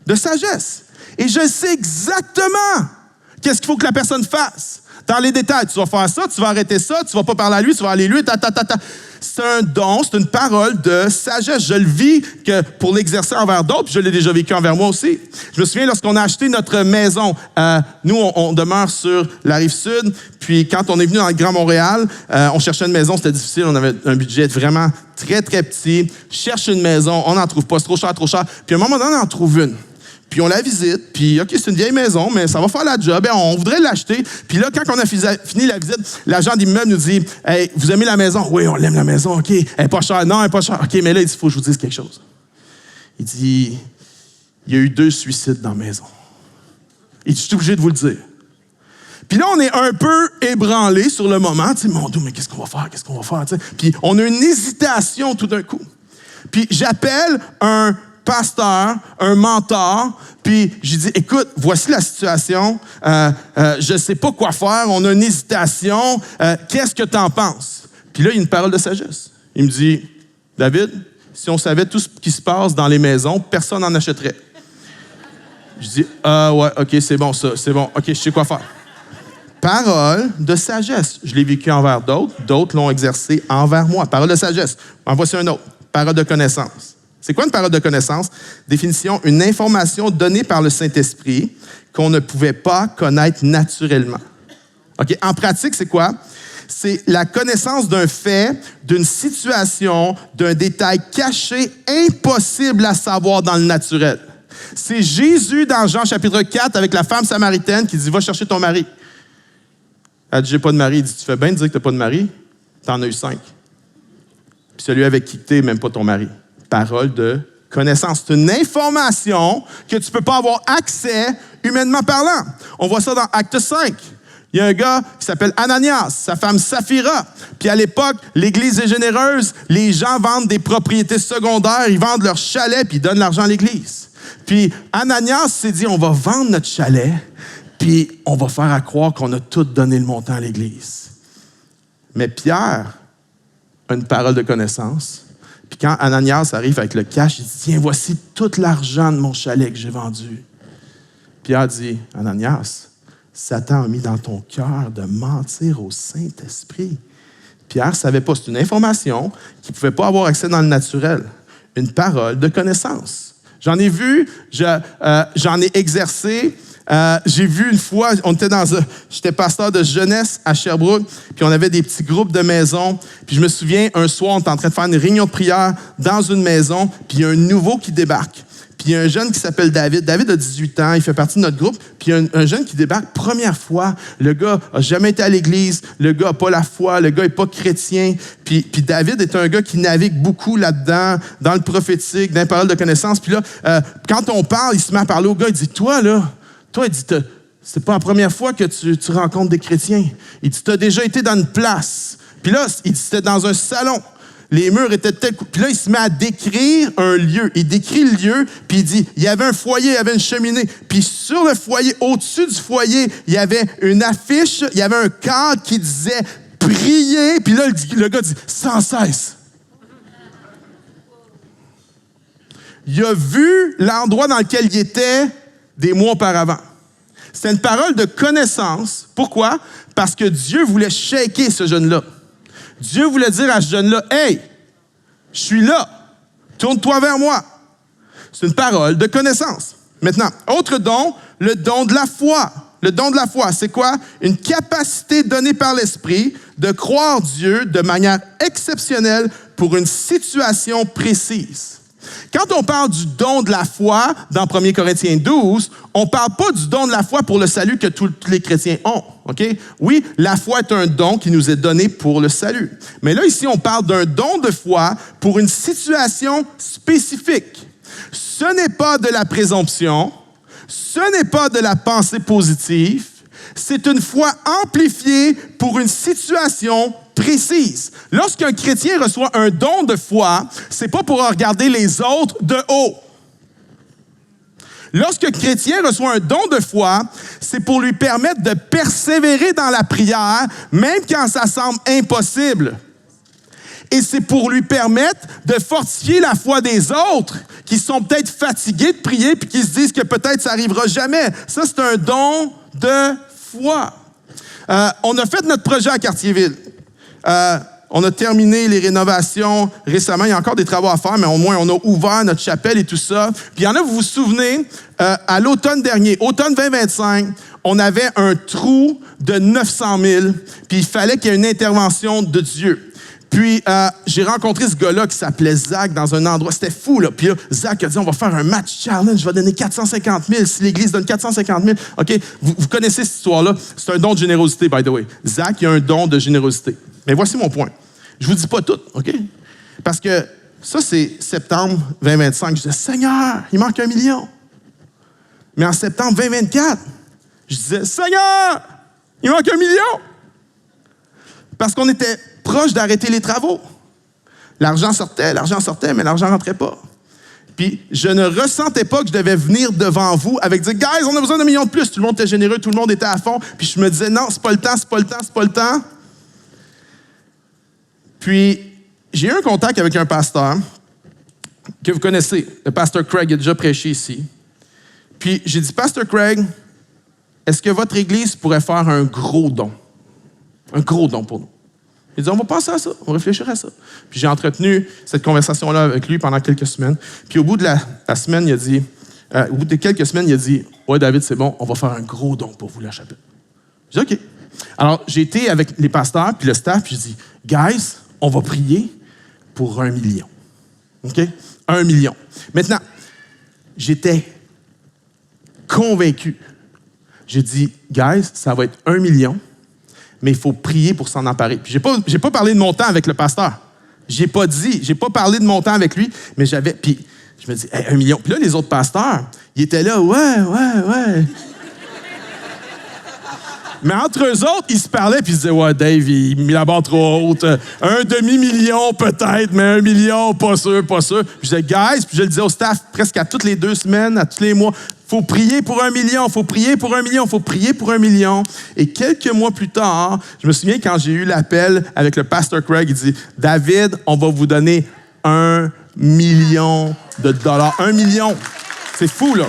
de sagesse. Et je sais exactement qu'est-ce qu'il faut que la personne fasse. Dans les détails, tu vas faire ça, tu vas arrêter ça, tu vas pas parler à lui, tu vas aller lui, C'est un don, c'est une parole de sagesse. Je le vis que pour l'exercer envers d'autres, puis je l'ai déjà vécu envers moi aussi. Je me souviens, lorsqu'on a acheté notre maison, nous, on demeure sur la Rive-Sud, puis quand on est venu dans le Grand Montréal, on cherchait une maison, c'était difficile, on avait un budget vraiment très, très petit. Je cherche une maison, on n'en trouve pas, c'est trop cher. Puis à un moment donné, on en trouve une. Puis on la visite, puis OK, c'est une vieille maison, mais ça va faire la job, et on voudrait l'acheter. Puis là, quand on a fini la visite, l'agent d'immeuble nous dit « Hey, vous aimez la maison? » « Oui, on l'aime la maison, OK. Elle n'est pas chère. Non, elle n'est pas chère. OK, mais là, il dit « Faut que je vous dise quelque chose. » Il dit « Il y a eu 2 suicides dans la maison. » Il dit « Je suis obligé de vous le dire. » Puis là, on est un peu ébranlé sur le moment. Tu sais, mon Dieu, mais qu'est-ce qu'on va faire? Qu'est-ce qu'on va faire? Tu sais? Puis on a une hésitation tout d'un coup. Puis j'appelle un pasteur, un mentor, puis j'ai dit, écoute, voici la situation, je ne sais pas quoi faire, on a une hésitation, qu'est-ce que tu en penses? Puis là, il y a une parole de sagesse. Il me dit, David, si on savait tout ce qui se passe dans les maisons, personne n'en achèterait. Je dis, ouais, OK, c'est bon ça, c'est bon, OK, je sais quoi faire. Parole de sagesse. Je l'ai vécu envers d'autres, d'autres l'ont exercé envers moi. Parole de sagesse. En voici un autre. Parole de connaissance. C'est quoi une parole de connaissance? Définition, une information donnée par le Saint-Esprit qu'on ne pouvait pas connaître naturellement. OK? En pratique, c'est quoi? C'est la connaissance d'un fait, d'une situation, d'un détail caché, impossible à savoir dans le naturel. C'est Jésus dans Jean chapitre 4 avec la femme samaritaine qui dit « Va chercher ton mari ». Elle dit « J'ai pas de mari ». Il dit « Tu fais bien de dire que tu n'as pas de mari? Tu en as eu 5. Puis celui avec qui tu es, même pas ton mari. » Parole de connaissance. C'est une information que tu ne peux pas avoir accès humainement parlant. On voit ça dans Acte 5. Il y a un gars qui s'appelle Ananias, sa femme Saphira. Puis à l'époque, l'Église est généreuse. Les gens vendent des propriétés secondaires, ils vendent leur chalet, puis ils donnent l'argent à l'Église. Puis Ananias s'est dit, on va vendre notre chalet, puis on va faire à croire qu'on a tout donné le montant à l'Église. Mais Pierre a une parole de connaissance. Puis quand Ananias arrive avec le cash, il dit, tiens, voici tout l'argent de mon chalet que j'ai vendu. Pierre dit, Ananias, Satan a mis dans ton cœur de mentir au Saint-Esprit. Pierre ne savait pas, c'est une information qu'il ne pouvait pas avoir accès dans le naturel. Une parole de connaissance. J'en ai vu, j'en ai exercé. J'ai vu une fois, j'étais pasteur de jeunesse à Sherbrooke, puis on avait des petits groupes de maisons. Puis je me souviens, un soir, on était en train de faire une réunion de prière dans une maison, puis il y a un nouveau qui débarque. Puis il y a un jeune qui s'appelle David. David a 18 ans, il fait partie de notre groupe. Puis il y a un jeune qui débarque première fois. Le gars n'a jamais été à l'église, le gars n'a pas la foi, le gars n'est pas chrétien. Puis David est un gars qui navigue beaucoup là-dedans, dans le prophétique, dans les paroles de connaissance. Puis là, quand on parle, il se met à parler au gars, il dit, toi, il dit, c'est pas la première fois que tu rencontres des chrétiens. Il dit, tu as déjà été dans une place. Puis là, il dit, c'était dans un salon. Les murs étaient tels. Puis là, il se met à décrire un lieu. Il décrit le lieu, puis il dit, il y avait un foyer, il y avait une cheminée. Puis sur le foyer, au-dessus du foyer, il y avait une affiche, il y avait un cadre qui disait, priez. Puis là, le gars dit, sans cesse. Il a vu l'endroit dans lequel il était des mois auparavant. C'est une parole de connaissance. Pourquoi? Parce que Dieu voulait shaker ce jeune-là. Dieu voulait dire à ce jeune-là, « Hey, je suis là, tourne-toi vers moi. » C'est une parole de connaissance. Maintenant, autre don, le don de la foi. Le don de la foi, c'est quoi? Une capacité donnée par l'Esprit de croire Dieu de manière exceptionnelle pour une situation précise. Quand on parle du don de la foi dans 1 Corinthiens 12, on ne parle pas du don de la foi pour le salut que tous les chrétiens ont. Okay? Oui, la foi est un don qui nous est donné pour le salut. Mais là, ici, on parle d'un don de foi pour une situation spécifique. Ce n'est pas de la présomption, ce n'est pas de la pensée positive, c'est une foi amplifiée pour une situation précise. Lorsqu'un chrétien reçoit un don de foi, c'est pas pour regarder les autres de haut. Lorsqu'un chrétien reçoit un don de foi, c'est pour lui permettre de persévérer dans la prière, même quand ça semble impossible. Et c'est pour lui permettre de fortifier la foi des autres qui sont peut-être fatigués de prier puis qui se disent que peut-être ça n'arrivera jamais. Ça, c'est un don de foi. On a fait notre projet à Cartierville. On a terminé les rénovations récemment. Il y a encore des travaux à faire, mais au moins, on a ouvert notre chapelle et tout ça. Puis il y en a, vous vous souvenez, à l'automne dernier, automne 2025, on avait un trou de 900 000, puis il fallait qu'il y ait une intervention de Dieu. Puis, j'ai rencontré ce gars-là qui s'appelait Zach dans un endroit. C'était fou, là. Puis là, Zach a dit, on va faire un match challenge. Je vais donner 450 000. Si l'Église donne 450 000, OK? Vous connaissez cette histoire-là. C'est un don de générosité, by the way. Zach, il a un don de générosité. Mais voici mon point. Je vous dis pas tout, OK? Parce que ça, c'est septembre 2025. Je disais, Seigneur, il manque 1 million. Mais en septembre 2024, je disais, Seigneur, il manque 1 million. Parce qu'on était proche d'arrêter les travaux. L'argent sortait, mais l'argent rentrait pas. Puis, je ne ressentais pas que je devais venir devant vous avec dire, guys, on a besoin d'1 million de plus. Tout le monde était généreux, tout le monde était à fond. Puis, je me disais, non, c'est pas le temps. Puis, j'ai eu un contact avec un pasteur que vous connaissez. Le pasteur Craig a déjà prêché ici. Puis, j'ai dit, Pasteur Craig, est-ce que votre Église pourrait faire un gros don? Un gros don pour nous. Il dit, on va penser à ça, on va réfléchir à ça. Puis j'ai entretenu cette conversation-là avec lui pendant quelques semaines. Puis au bout de la semaine, il a dit, au bout de quelques semaines, il a dit, ouais, David, c'est bon, on va faire un gros don pour vous, la chapelle. J'ai dit, OK. Alors, j'ai été avec les pasteurs, puis le staff, puis j'ai dit, guys, on va prier pour 1 million. OK? 1 million. Maintenant, j'étais convaincu. J'ai dit, guys, ça va être 1 million. Mais il faut prier pour s'en emparer. Puis j'ai pas parlé de montant avec le pasteur. J'ai pas parlé de montant avec lui, mais puis je me dis, hey, 1 million. Puis là, les autres pasteurs, ils étaient là, ouais. Mais entre eux autres, ils se parlaient, puis ils se disaient, ouais, Dave, il met la barre trop haute. 1 demi-million peut-être, mais 1 million, pas sûr. Puis je disais, guys, puis je le disais au staff presque à toutes les 2 semaines, à tous les mois, faut prier pour 1 million, faut prier pour 1 million, faut prier pour 1 million. Et quelques mois plus tard, je me souviens quand j'ai eu l'appel avec le pasteur Craig, il dit, David, on va vous donner 1 million de dollars. 1 million. C'est fou, là.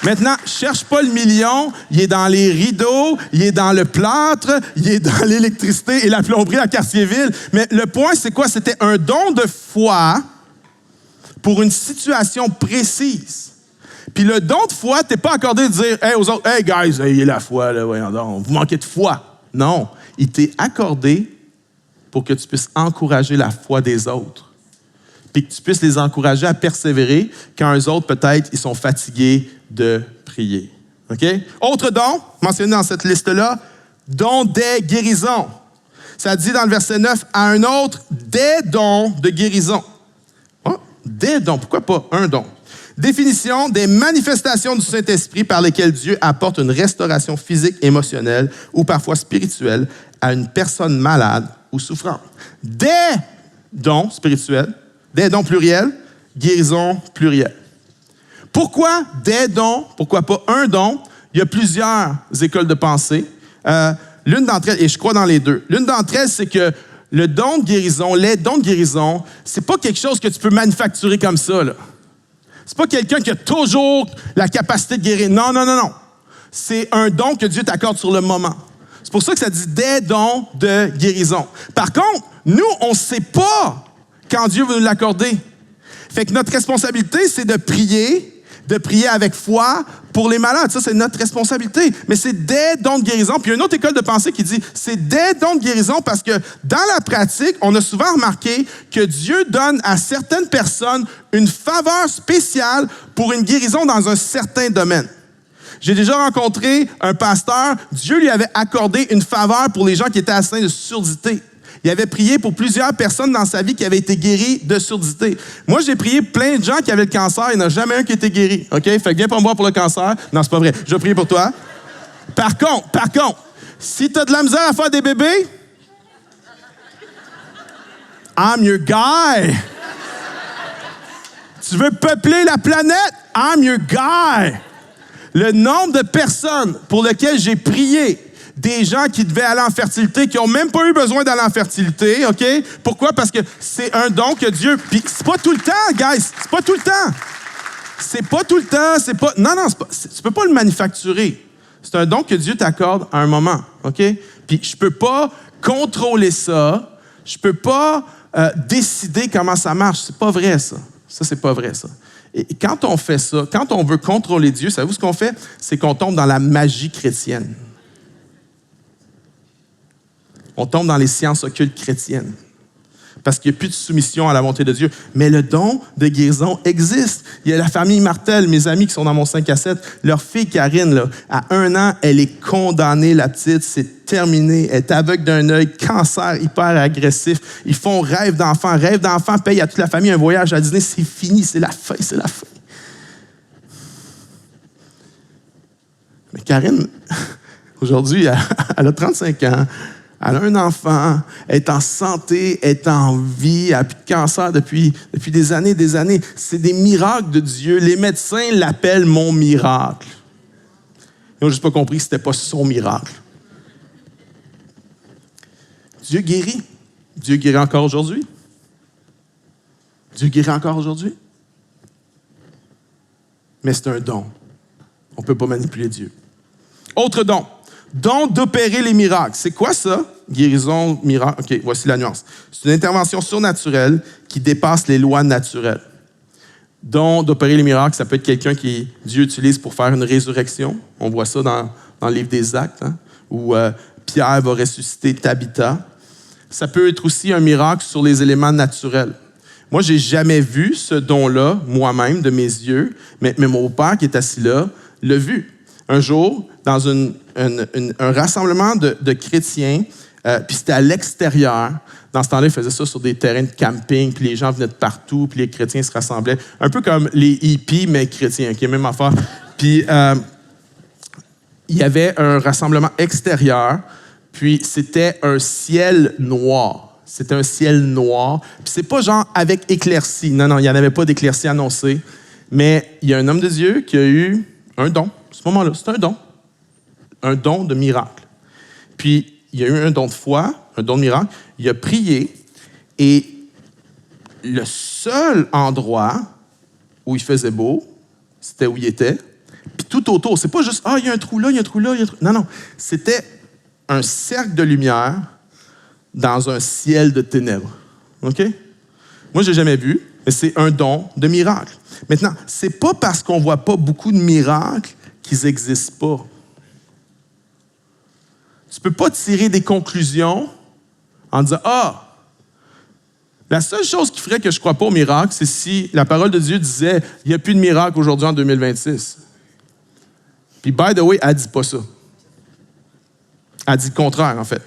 Maintenant, cherche pas le million, il est dans les rideaux, il est dans le plâtre, il est dans l'électricité et la plomberie à Cartierville. Mais le point, c'est quoi? C'était un don de foi pour une situation précise. Puis le don de foi, t'es pas accordé de dire hey, aux autres, « Hey, guys, ayez la foi, là, voyons donc, vous manquez de foi. » Non, il t'est accordé pour que tu puisses encourager la foi des autres. Puis que tu puisses les encourager à persévérer quand eux autres, peut-être, ils sont fatigués de prier. OK? Autre don, mentionné dans cette liste-là, don des guérisons. Ça dit dans le verset 9, à un autre, des dons de guérison. Oh, des dons, pourquoi pas un don? Définition des manifestations du Saint-Esprit par lesquelles Dieu apporte une restauration physique, émotionnelle ou parfois spirituelle à une personne malade ou souffrante. Des dons spirituels, des dons pluriels, guérison plurielle. Pourquoi des dons? Pourquoi pas un don? Il y a plusieurs écoles de pensée. L'une d'entre elles, et je crois dans les deux, l'une d'entre elles, c'est que le don de guérison, les dons de guérison, c'est pas quelque chose que tu peux manufacturer comme ça, là. C'est pas quelqu'un qui a toujours la capacité de guérir. Non. C'est un don que Dieu t'accorde sur le moment. C'est pour ça que ça dit des dons de guérison. Par contre, nous, on ne sait pas quand Dieu veut nous l'accorder. Fait que notre responsabilité, c'est de prier avec foi pour les malades. Ça, c'est notre responsabilité. Mais c'est des dons de guérison. Puis il y a une autre école de pensée qui dit c'est des dons de guérison parce que dans la pratique, on a souvent remarqué que Dieu donne à certaines personnes une faveur spéciale pour une guérison dans un certain domaine. J'ai déjà rencontré un pasteur, Dieu lui avait accordé une faveur pour les gens qui étaient atteints de surdité. Il avait prié pour plusieurs personnes dans sa vie qui avaient été guéries de surdité. Moi, j'ai prié plein de gens qui avaient le cancer. Il n'y en a jamais un qui a été guéri. OK? Fait que viens pas me voir pour le cancer. Non, c'est pas vrai. Je vais prier pour toi. Par contre, si tu as de la misère à faire des bébés, I'm your guy. Tu veux peupler la planète? I'm your guy. Le nombre de personnes pour lesquelles j'ai prié, des gens qui devaient aller en fertilité, qui n'ont même pas eu besoin d'aller en fertilité, OK? Pourquoi? Parce que c'est un don que Dieu... Puis c'est pas tout le temps, guys! C'est pas tout le temps! Non, tu peux pas le manufacturer. C'est un don que Dieu t'accorde à un moment, OK? Puis je peux pas contrôler ça. Je peux pas décider comment ça marche. C'est pas vrai, ça. Ça, c'est pas vrai, ça. Et quand on fait ça, quand on veut contrôler Dieu, savez-vous ce qu'on fait? C'est qu'on tombe dans la magie chrétienne. On tombe dans les sciences occultes chrétiennes. Parce qu'il n'y a plus de soumission à la volonté de Dieu. Mais le don de guérison existe. Il y a la famille Martel, mes amis qui sont dans mon 5 à 7. Leur fille Karine, là, à 1 an, elle est condamnée, la petite. C'est terminé. Elle est aveugle d'un œil, cancer hyper agressif. Ils font rêve d'enfant, paye à toute la famille un voyage à Disney. C'est fini, c'est la fin. Mais Karine, aujourd'hui, elle a 35 ans. Elle a un enfant, elle est en santé, elle est en vie, elle n'a plus de cancer depuis des années. C'est des miracles de Dieu. Les médecins l'appellent mon miracle. Ils n'ont juste pas compris que ce n'était pas son miracle. Dieu guérit. Dieu guérit encore aujourd'hui. Mais c'est un don. On ne peut pas manipuler Dieu. Autre don. Don d'opérer les miracles. C'est quoi ça? Guérison, miracle. OK, voici la nuance. C'est une intervention surnaturelle qui dépasse les lois naturelles. Don d'opérer les miracles, ça peut être quelqu'un qui Dieu utilise pour faire une résurrection. On voit ça dans le livre des Actes, où Pierre va ressusciter Tabitha. Ça peut être aussi un miracle sur les éléments naturels. Moi, je n'ai jamais vu ce don-là, moi-même, de mes yeux, mais mon père qui est assis là l'a vu. Un jour, dans un rassemblement de chrétiens, puis c'était à l'extérieur. Dans ce temps-là, ils faisaient ça sur des terrains de camping, puis les gens venaient de partout, puis les chrétiens se rassemblaient. Un peu comme les hippies, mais chrétiens, qui est même affaire. Puis il y avait un rassemblement extérieur, puis c'était un ciel noir. Puis c'est pas genre avec éclaircie. Non, il n'y en avait pas d'éclaircie annoncée. Mais il y a un homme de Dieu qui a eu un don. À ce moment-là, c'est un don de miracle. Puis, il y a eu un don de foi, un don de miracle. Il a prié et le seul endroit où il faisait beau, c'était où il était. Puis tout autour, c'est pas juste « il y a un trou là, il y a un trou là, il y a un trou... » Non, c'était un cercle de lumière dans un ciel de ténèbres. OK? Moi, je l'ai jamais vu, mais c'est un don de miracle. Maintenant, c'est pas parce qu'on voit pas beaucoup de miracles qu'ils n'existent pas. Tu peux pas tirer des conclusions en disant la seule chose qui ferait que je crois pas au miracle, c'est si la parole de Dieu disait il n'y a plus de miracle aujourd'hui en 2026. Puis, by the way, elle dit pas ça. Elle dit le contraire, en fait.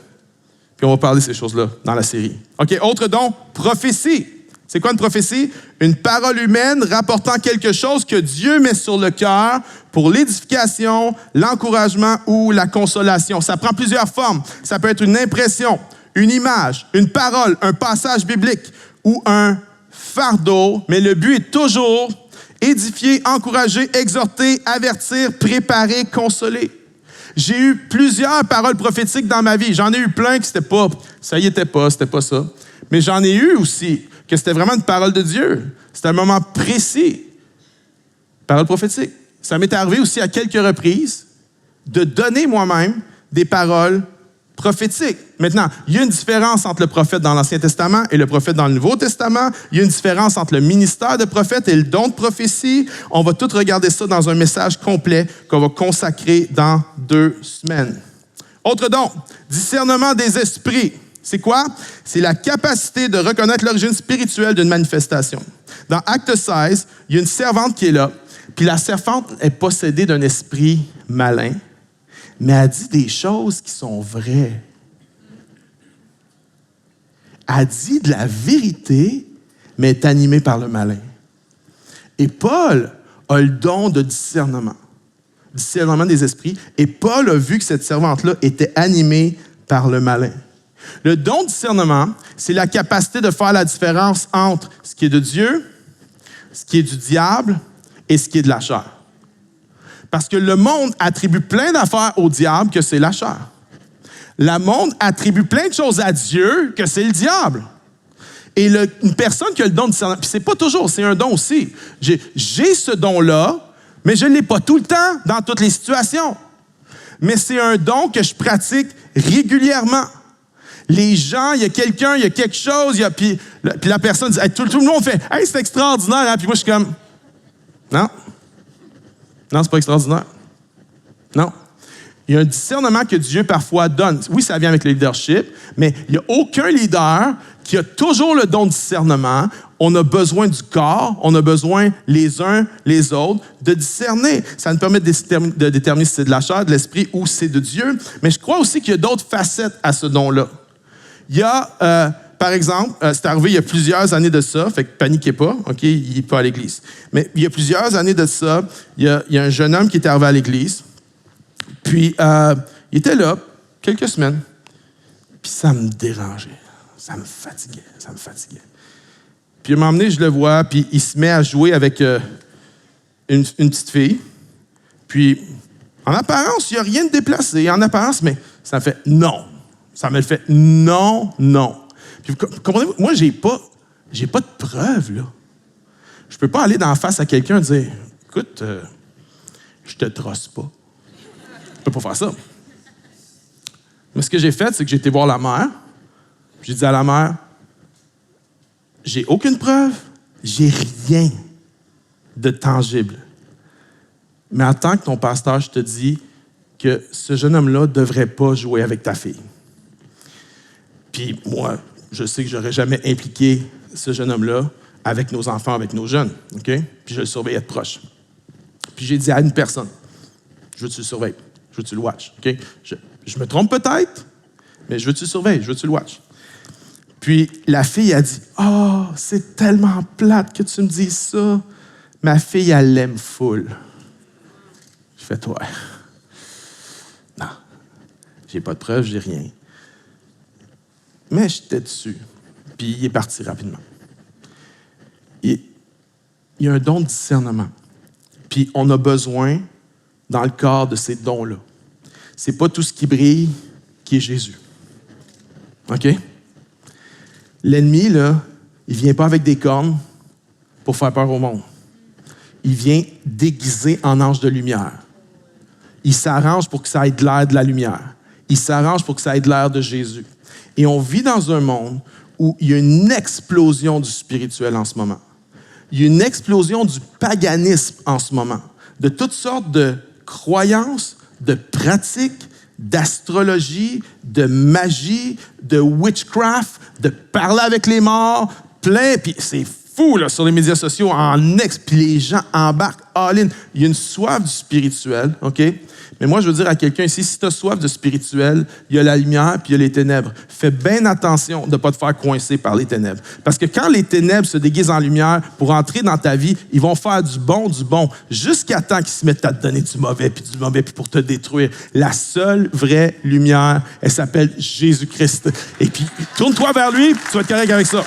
Puis on va parler de ces choses-là dans la série. OK, autre don, prophétie. C'est quoi une prophétie? Une parole humaine rapportant quelque chose que Dieu met sur le cœur pour l'édification, l'encouragement ou la consolation. Ça prend plusieurs formes. Ça peut être une impression, une image, une parole, un passage biblique ou un fardeau, mais le but est toujours édifier, encourager, exhorter, avertir, préparer, consoler. J'ai eu plusieurs paroles prophétiques dans ma vie. J'en ai eu plein qui c'était pas ça. Mais j'en ai eu aussi que c'était vraiment une parole de Dieu. C'était un moment précis. Parole prophétique. Ça m'est arrivé aussi à quelques reprises de donner moi-même des paroles prophétiques. Maintenant, il y a une différence entre le prophète dans l'Ancien Testament et le prophète dans le Nouveau Testament. Il y a une différence entre le ministère de prophète et le don de prophétie. On va tout regarder ça dans un message complet qu'on va consacrer dans 2 semaines. Autre don, discernement des esprits. C'est quoi? C'est la capacité de reconnaître l'origine spirituelle d'une manifestation. Dans Acte 16, il y a une servante qui est là, puis la servante est possédée d'un esprit malin, mais elle dit des choses qui sont vraies. Elle dit de la vérité, mais est animée par le malin. Et Paul a le don de discernement des esprits, et Paul a vu que cette servante-là était animée par le malin. Le don de discernement, c'est la capacité de faire la différence entre ce qui est de Dieu, ce qui est du diable et ce qui est de la chair. Parce que le monde attribue plein d'affaires au diable que c'est la chair. Le monde attribue plein de choses à Dieu que c'est le diable. Et une personne qui a le don de discernement, puis c'est pas toujours, c'est un don aussi. J'ai ce don-là, mais je ne l'ai pas tout le temps dans toutes les situations. Mais c'est un don que je pratique régulièrement. Les gens, il y a quelqu'un, il y a quelque chose, puis la personne dit, hey, tout le monde fait « Hey, c'est extraordinaire! » Puis moi, je suis comme Non. Non, c'est pas extraordinaire. Non. Il y a un discernement que Dieu parfois donne. Oui, ça vient avec le leadership, mais il n'y a aucun leader qui a toujours le don de discernement. On a besoin du corps, on a besoin les uns, les autres, de discerner. Ça nous permet de déterminer si c'est de la chair, de l'esprit ou si c'est de Dieu. Mais je crois aussi qu'il y a d'autres facettes à ce don-là. Il y a, par exemple, c'est arrivé il y a plusieurs années de ça, fait que paniquez pas, OK, il n'est pas à l'église. Mais il y a plusieurs années de ça, il y a un jeune homme qui est arrivé à l'église. Puis, il était là, quelques semaines, puis ça me dérangeait, ça me fatiguait. Puis, à un moment donné, je le vois, puis il se met à jouer avec une petite fille. Puis, en apparence, il n'y a rien de déplacé, en apparence, mais ça me fait non. Ça me fait non. Puis, comprenez-vous, moi, j'ai pas de preuves, là. Je peux pas aller dans la face à quelqu'un et dire, écoute, je te trosse pas. Je peux pas faire ça. Mais ce que j'ai fait, c'est que j'ai été voir la mère. J'ai dit à la mère, j'ai aucune preuve, j'ai rien de tangible. Mais en tant que ton pasteur, je te dis que ce jeune homme-là ne devrait pas jouer avec ta fille. Puis moi, je sais que j'aurais jamais impliqué ce jeune homme-là avec nos enfants, avec nos jeunes. OK? Puis je le surveillais de proche. Puis j'ai dit à une personne, je veux que tu le surveilles. Je veux que tu le watches, OK? Je me trompe peut-être, mais je veux que tu le surveilles, je veux que tu le watches. Puis la fille a dit, « Oh, c'est tellement plate que tu me dises ça. Ma fille, elle l'aime full. » Je fais, « Toi. Non, j'ai pas de preuves, j'ai rien. » Mais j'étais dessus. Puis il est parti rapidement. Il y a un don de discernement. Puis on a besoin, dans le corps de ces dons-là. C'est pas tout ce qui brille qui est Jésus. OK? L'ennemi, là, il vient pas avec des cornes pour faire peur au monde. Il vient déguisé en ange de lumière. Il s'arrange pour que ça ait de l'air de la lumière. Il s'arrange pour que ça ait de l'air de Jésus. Et on vit dans un monde où il y a une explosion du spirituel en ce moment. Il y a une explosion du paganisme en ce moment. De toutes sortes de croyances, de pratiques, d'astrologie, de magie, de witchcraft, de parler avec les morts, plein. Puis c'est fou là, sur les médias sociaux, puis les gens embarquent all-in. Il y a une soif du spirituel, OK? Mais moi, je veux dire à quelqu'un ici, si tu as soif de spirituel, il y a la lumière puis il y a les ténèbres. Fais bien attention de ne pas te faire coincer par les ténèbres. Parce que quand les ténèbres se déguisent en lumière, pour entrer dans ta vie, ils vont faire du bon, jusqu'à temps qu'ils se mettent à te donner du mauvais, puis pour te détruire. La seule vraie lumière, elle s'appelle Jésus-Christ. Et puis, tourne-toi vers lui, puis tu vas être correct avec ça.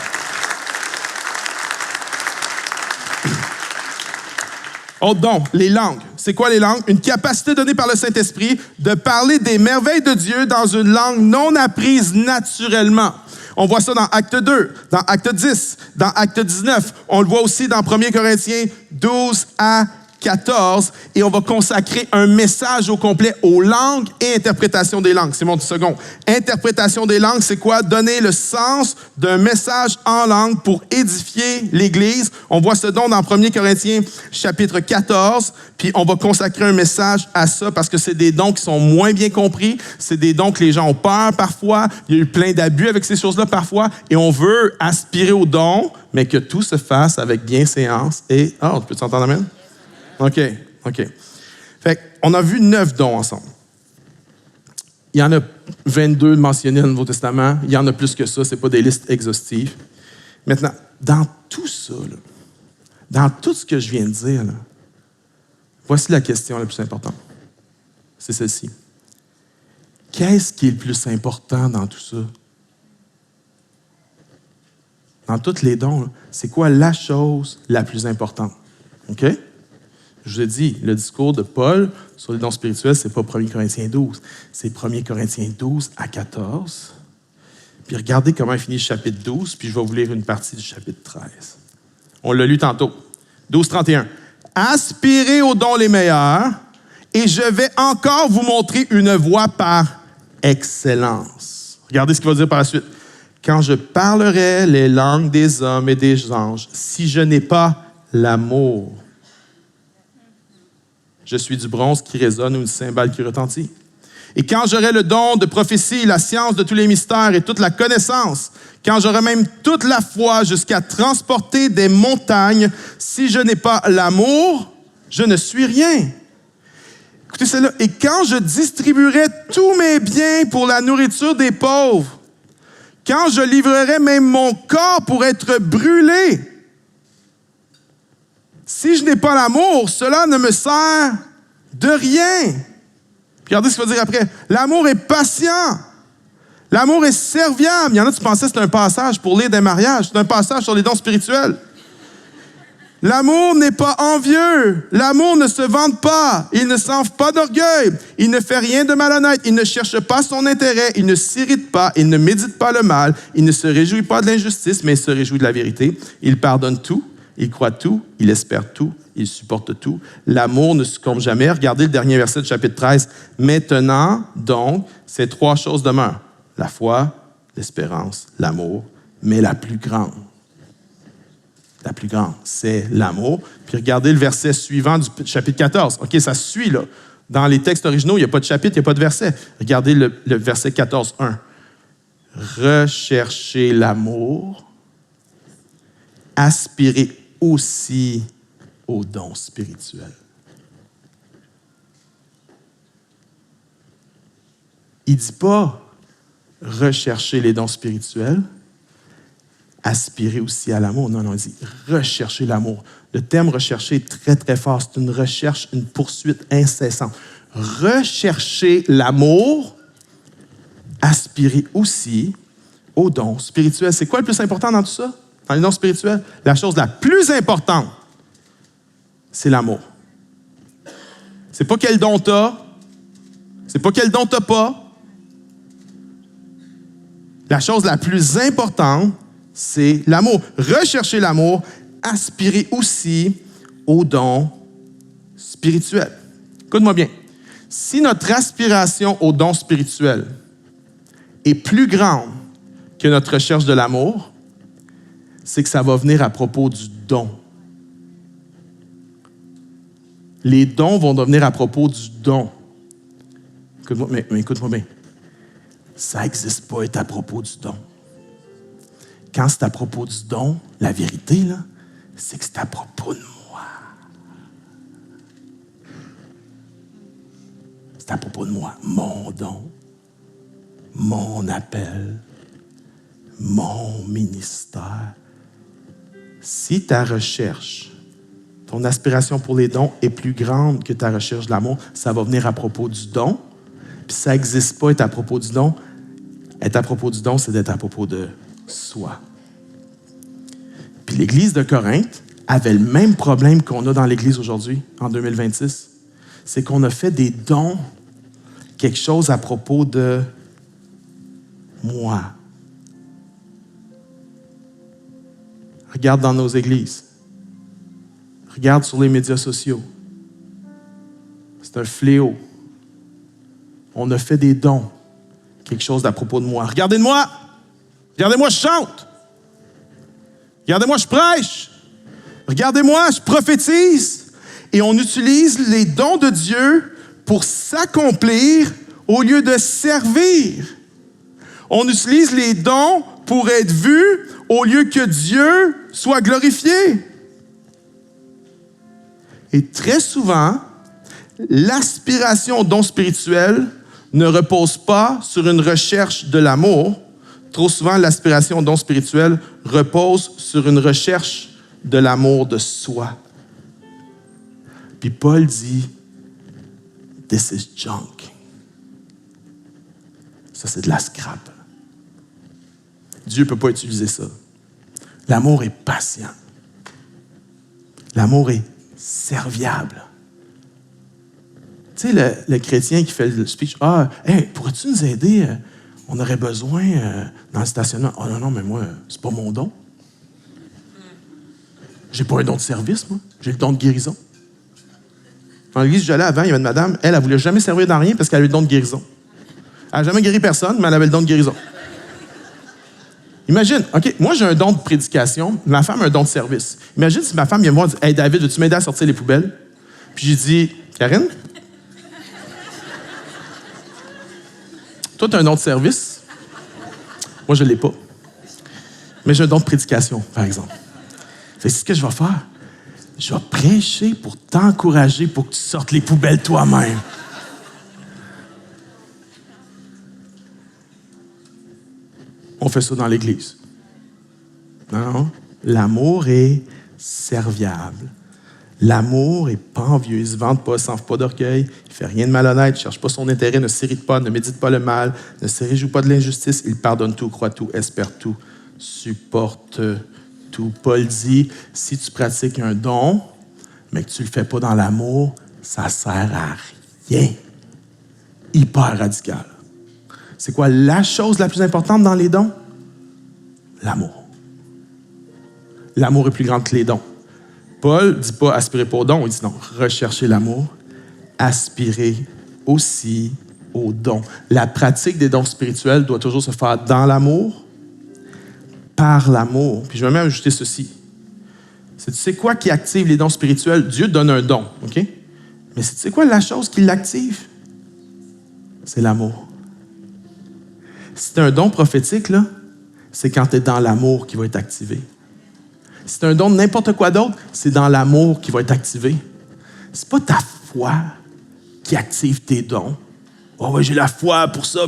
Autre don, les langues. C'est quoi les langues? Une capacité donnée par le Saint-Esprit de parler des merveilles de Dieu dans une langue non apprise naturellement. On voit ça dans Acte 2, dans Acte 10, dans Acte 19. On le voit aussi dans 1 Corinthiens 12 à 14. Et on va consacrer un message au complet aux langues et interprétation des langues. C'est mon second. Interprétation des langues, c'est quoi? Donner le sens d'un message en langue pour édifier l'Église. On voit ce don dans 1 Corinthiens chapitre 14. Puis on va consacrer un message à ça parce que c'est des dons qui sont moins bien compris. C'est des dons que les gens ont peur parfois. Il y a eu plein d'abus avec ces choses-là parfois. Et on veut aspirer aux dons, mais que tout se fasse avec bienséance et... Ah, tu peux t'entendre, amen? OK. Fait qu'on a vu 9 dons ensemble. Il y en a 22 mentionnés dans le Nouveau Testament. Il y en a plus que ça. Ce n'est pas des listes exhaustives. Maintenant, dans tout ça, là, dans tout ce que je viens de dire, là, voici la question la plus importante. C'est celle-ci. Qu'est-ce qui est le plus important dans tout ça? Dans tous les dons, là, c'est quoi la chose la plus importante? OK? Je vous ai dit, le discours de Paul sur les dons spirituels, c'est pas 1 Corinthiens 12. C'est 1 Corinthiens 12 à 14. Puis regardez comment il finit le chapitre 12, puis je vais vous lire une partie du chapitre 13. On l'a lu tantôt. 12-31. Aspirez aux dons les meilleurs, et je vais encore vous montrer une voie par excellence. Regardez ce qu'il va dire par la suite. Quand je parlerai les langues des hommes et des anges, si je n'ai pas l'amour, je suis du bronze qui résonne ou une cymbale qui retentit. Et quand j'aurai le don de prophétie, la science de tous les mystères et toute la connaissance, quand j'aurai même toute la foi jusqu'à transporter des montagnes, si je n'ai pas l'amour, je ne suis rien. Écoutez celle-là. Et quand je distribuerai tous mes biens pour la nourriture des pauvres, quand je livrerai même mon corps pour être brûlé, si je n'ai pas l'amour, cela ne me sert de rien. Regardez ce qu'il va dire après. L'amour est patient. L'amour est serviable. Il y en a qui pensaient que c'était un passage pour lire des mariages. C'est un passage sur les dons spirituels. L'amour n'est pas envieux. L'amour ne se vante pas. Il ne s'enfle pas d'orgueil. Il ne fait rien de malhonnête. Il ne cherche pas son intérêt. Il ne s'irrite pas. Il ne médite pas le mal. Il ne se réjouit pas de l'injustice, mais il se réjouit de la vérité. Il pardonne tout. Il croit tout. Il espère tout. Il supporte tout. L'amour ne succombe jamais. Regardez le dernier verset du chapitre 13. Maintenant, donc, ces trois choses demeurent. La foi, l'espérance, l'amour, mais la plus grande, c'est l'amour. Puis regardez le verset suivant du chapitre 14. OK, ça suit là. Dans les textes originaux, il n'y a pas de chapitre, il n'y a pas de verset. Regardez le verset 14, 1. Recherchez l'amour, aspirez aussi aux dons spirituels. Il ne dit pas rechercher les dons spirituels, aspirer aussi à l'amour. Non, il dit rechercher l'amour. Le terme rechercher est très, très fort. C'est une recherche, une poursuite incessante. Rechercher l'amour, aspirer aussi aux dons spirituels. C'est quoi le plus important dans tout ça? Dans les dons spirituels? La chose la plus importante, c'est l'amour. C'est pas quel don t'as, c'est pas quel don t'as pas. La chose la plus importante, c'est l'amour. Rechercher l'amour, aspirer aussi aux dons spirituels. Écoute-moi bien. Si notre aspiration aux dons spirituels est plus grande que notre recherche de l'amour, c'est que ça va venir à propos du don. Les dons vont devenir à propos du don. Écoute-moi, mais écoute-moi bien. Ça n'existe pas être à propos du don. Quand c'est à propos du don, la vérité, là, c'est que c'est à propos de moi. C'est à propos de moi. Mon don, mon appel, mon ministère. Si ta recherche, ton aspiration pour les dons est plus grande que ta recherche de l'amour, ça va venir à propos du don. Puis ça n'existe pas être à propos du don. Être à propos du don, c'est d'être à propos de soi. Puis l'Église de Corinthe avait le même problème qu'on a dans l'Église aujourd'hui, en 2026. C'est qu'on a fait des dons quelque chose à propos de moi. Regarde dans nos églises. Regarde sur les médias sociaux. C'est un fléau. On a fait des dons quelque chose à propos de moi. Regardez-moi! Regardez-moi, je chante! Regardez-moi, je prêche! Regardez-moi, je prophétise! Et on utilise les dons de Dieu pour s'accomplir au lieu de servir. On utilise les dons pour être vus au lieu que Dieu soit glorifié. Et très souvent, l'aspiration aux dons spirituels ne repose pas sur une recherche de l'amour. Trop souvent, l'aspiration aux dons spirituels repose sur une recherche de l'amour de soi. Puis Paul dit, « This is junk. » Ça, c'est de la scrap. Dieu ne peut pas utiliser ça. L'amour est patient. L'amour est serviable. Tu sais, le chrétien qui fait le speech, « Ah, hey, pourrais-tu nous aider? On aurait besoin dans le stationnement. » « Oh non, mais moi, c'est pas mon don. J'ai pas un don de service, moi. J'ai le don de guérison. » Dans l'église où j'allais avant, il y avait une madame, elle voulait jamais servir dans rien parce qu'elle avait le don de guérison. Elle n'a jamais guéri personne, mais elle avait le don de guérison. Imagine, OK, moi j'ai un don de prédication, ma femme a un don de service. Imagine si ma femme vient me voir et dit « Hey David, veux-tu m'aider à sortir les poubelles? » Puis j'ai dit Karine? Toi, tu as un don de service. Moi, je ne l'ai pas. Mais j'ai un don de prédication, par exemple. Fait que c'est ce que je vais faire. Je vais prêcher pour t'encourager pour que tu sortes les poubelles toi-même. On fait ça dans l'Église. Non. L'amour est serviable. L'amour est pas envieux. Il ne se vante pas, il ne s'enfle pas d'orgueil, il ne fait rien de malhonnête, il ne cherche pas son intérêt, ne s'irrite pas, ne médite pas le mal, ne se réjouit pas de l'injustice, il pardonne tout, croit tout, espère tout, supporte tout. Paul dit, si tu pratiques un don, mais que tu ne le fais pas dans l'amour, ça ne sert à rien. Hyper radical. C'est quoi la chose la plus importante dans les dons? L'amour. L'amour est plus grand que les dons. Paul ne dit pas aspirer pas aux dons, il dit non, rechercher l'amour, aspirer aussi aux dons. La pratique des dons spirituels doit toujours se faire dans l'amour, par l'amour. Puis je vais même ajouter ceci. Tu sais quoi qui active les dons spirituels? Dieu donne un don, OK? Mais tu sais quoi la chose qui l'active? C'est l'amour. Si c'est un don prophétique, là, c'est quand tu es dans l'amour qui va être activé. Si c'est un don de n'importe quoi d'autre, c'est dans l'amour qui va être activé. C'est pas ta foi qui active tes dons. Oh oui, j'ai la foi pour ça.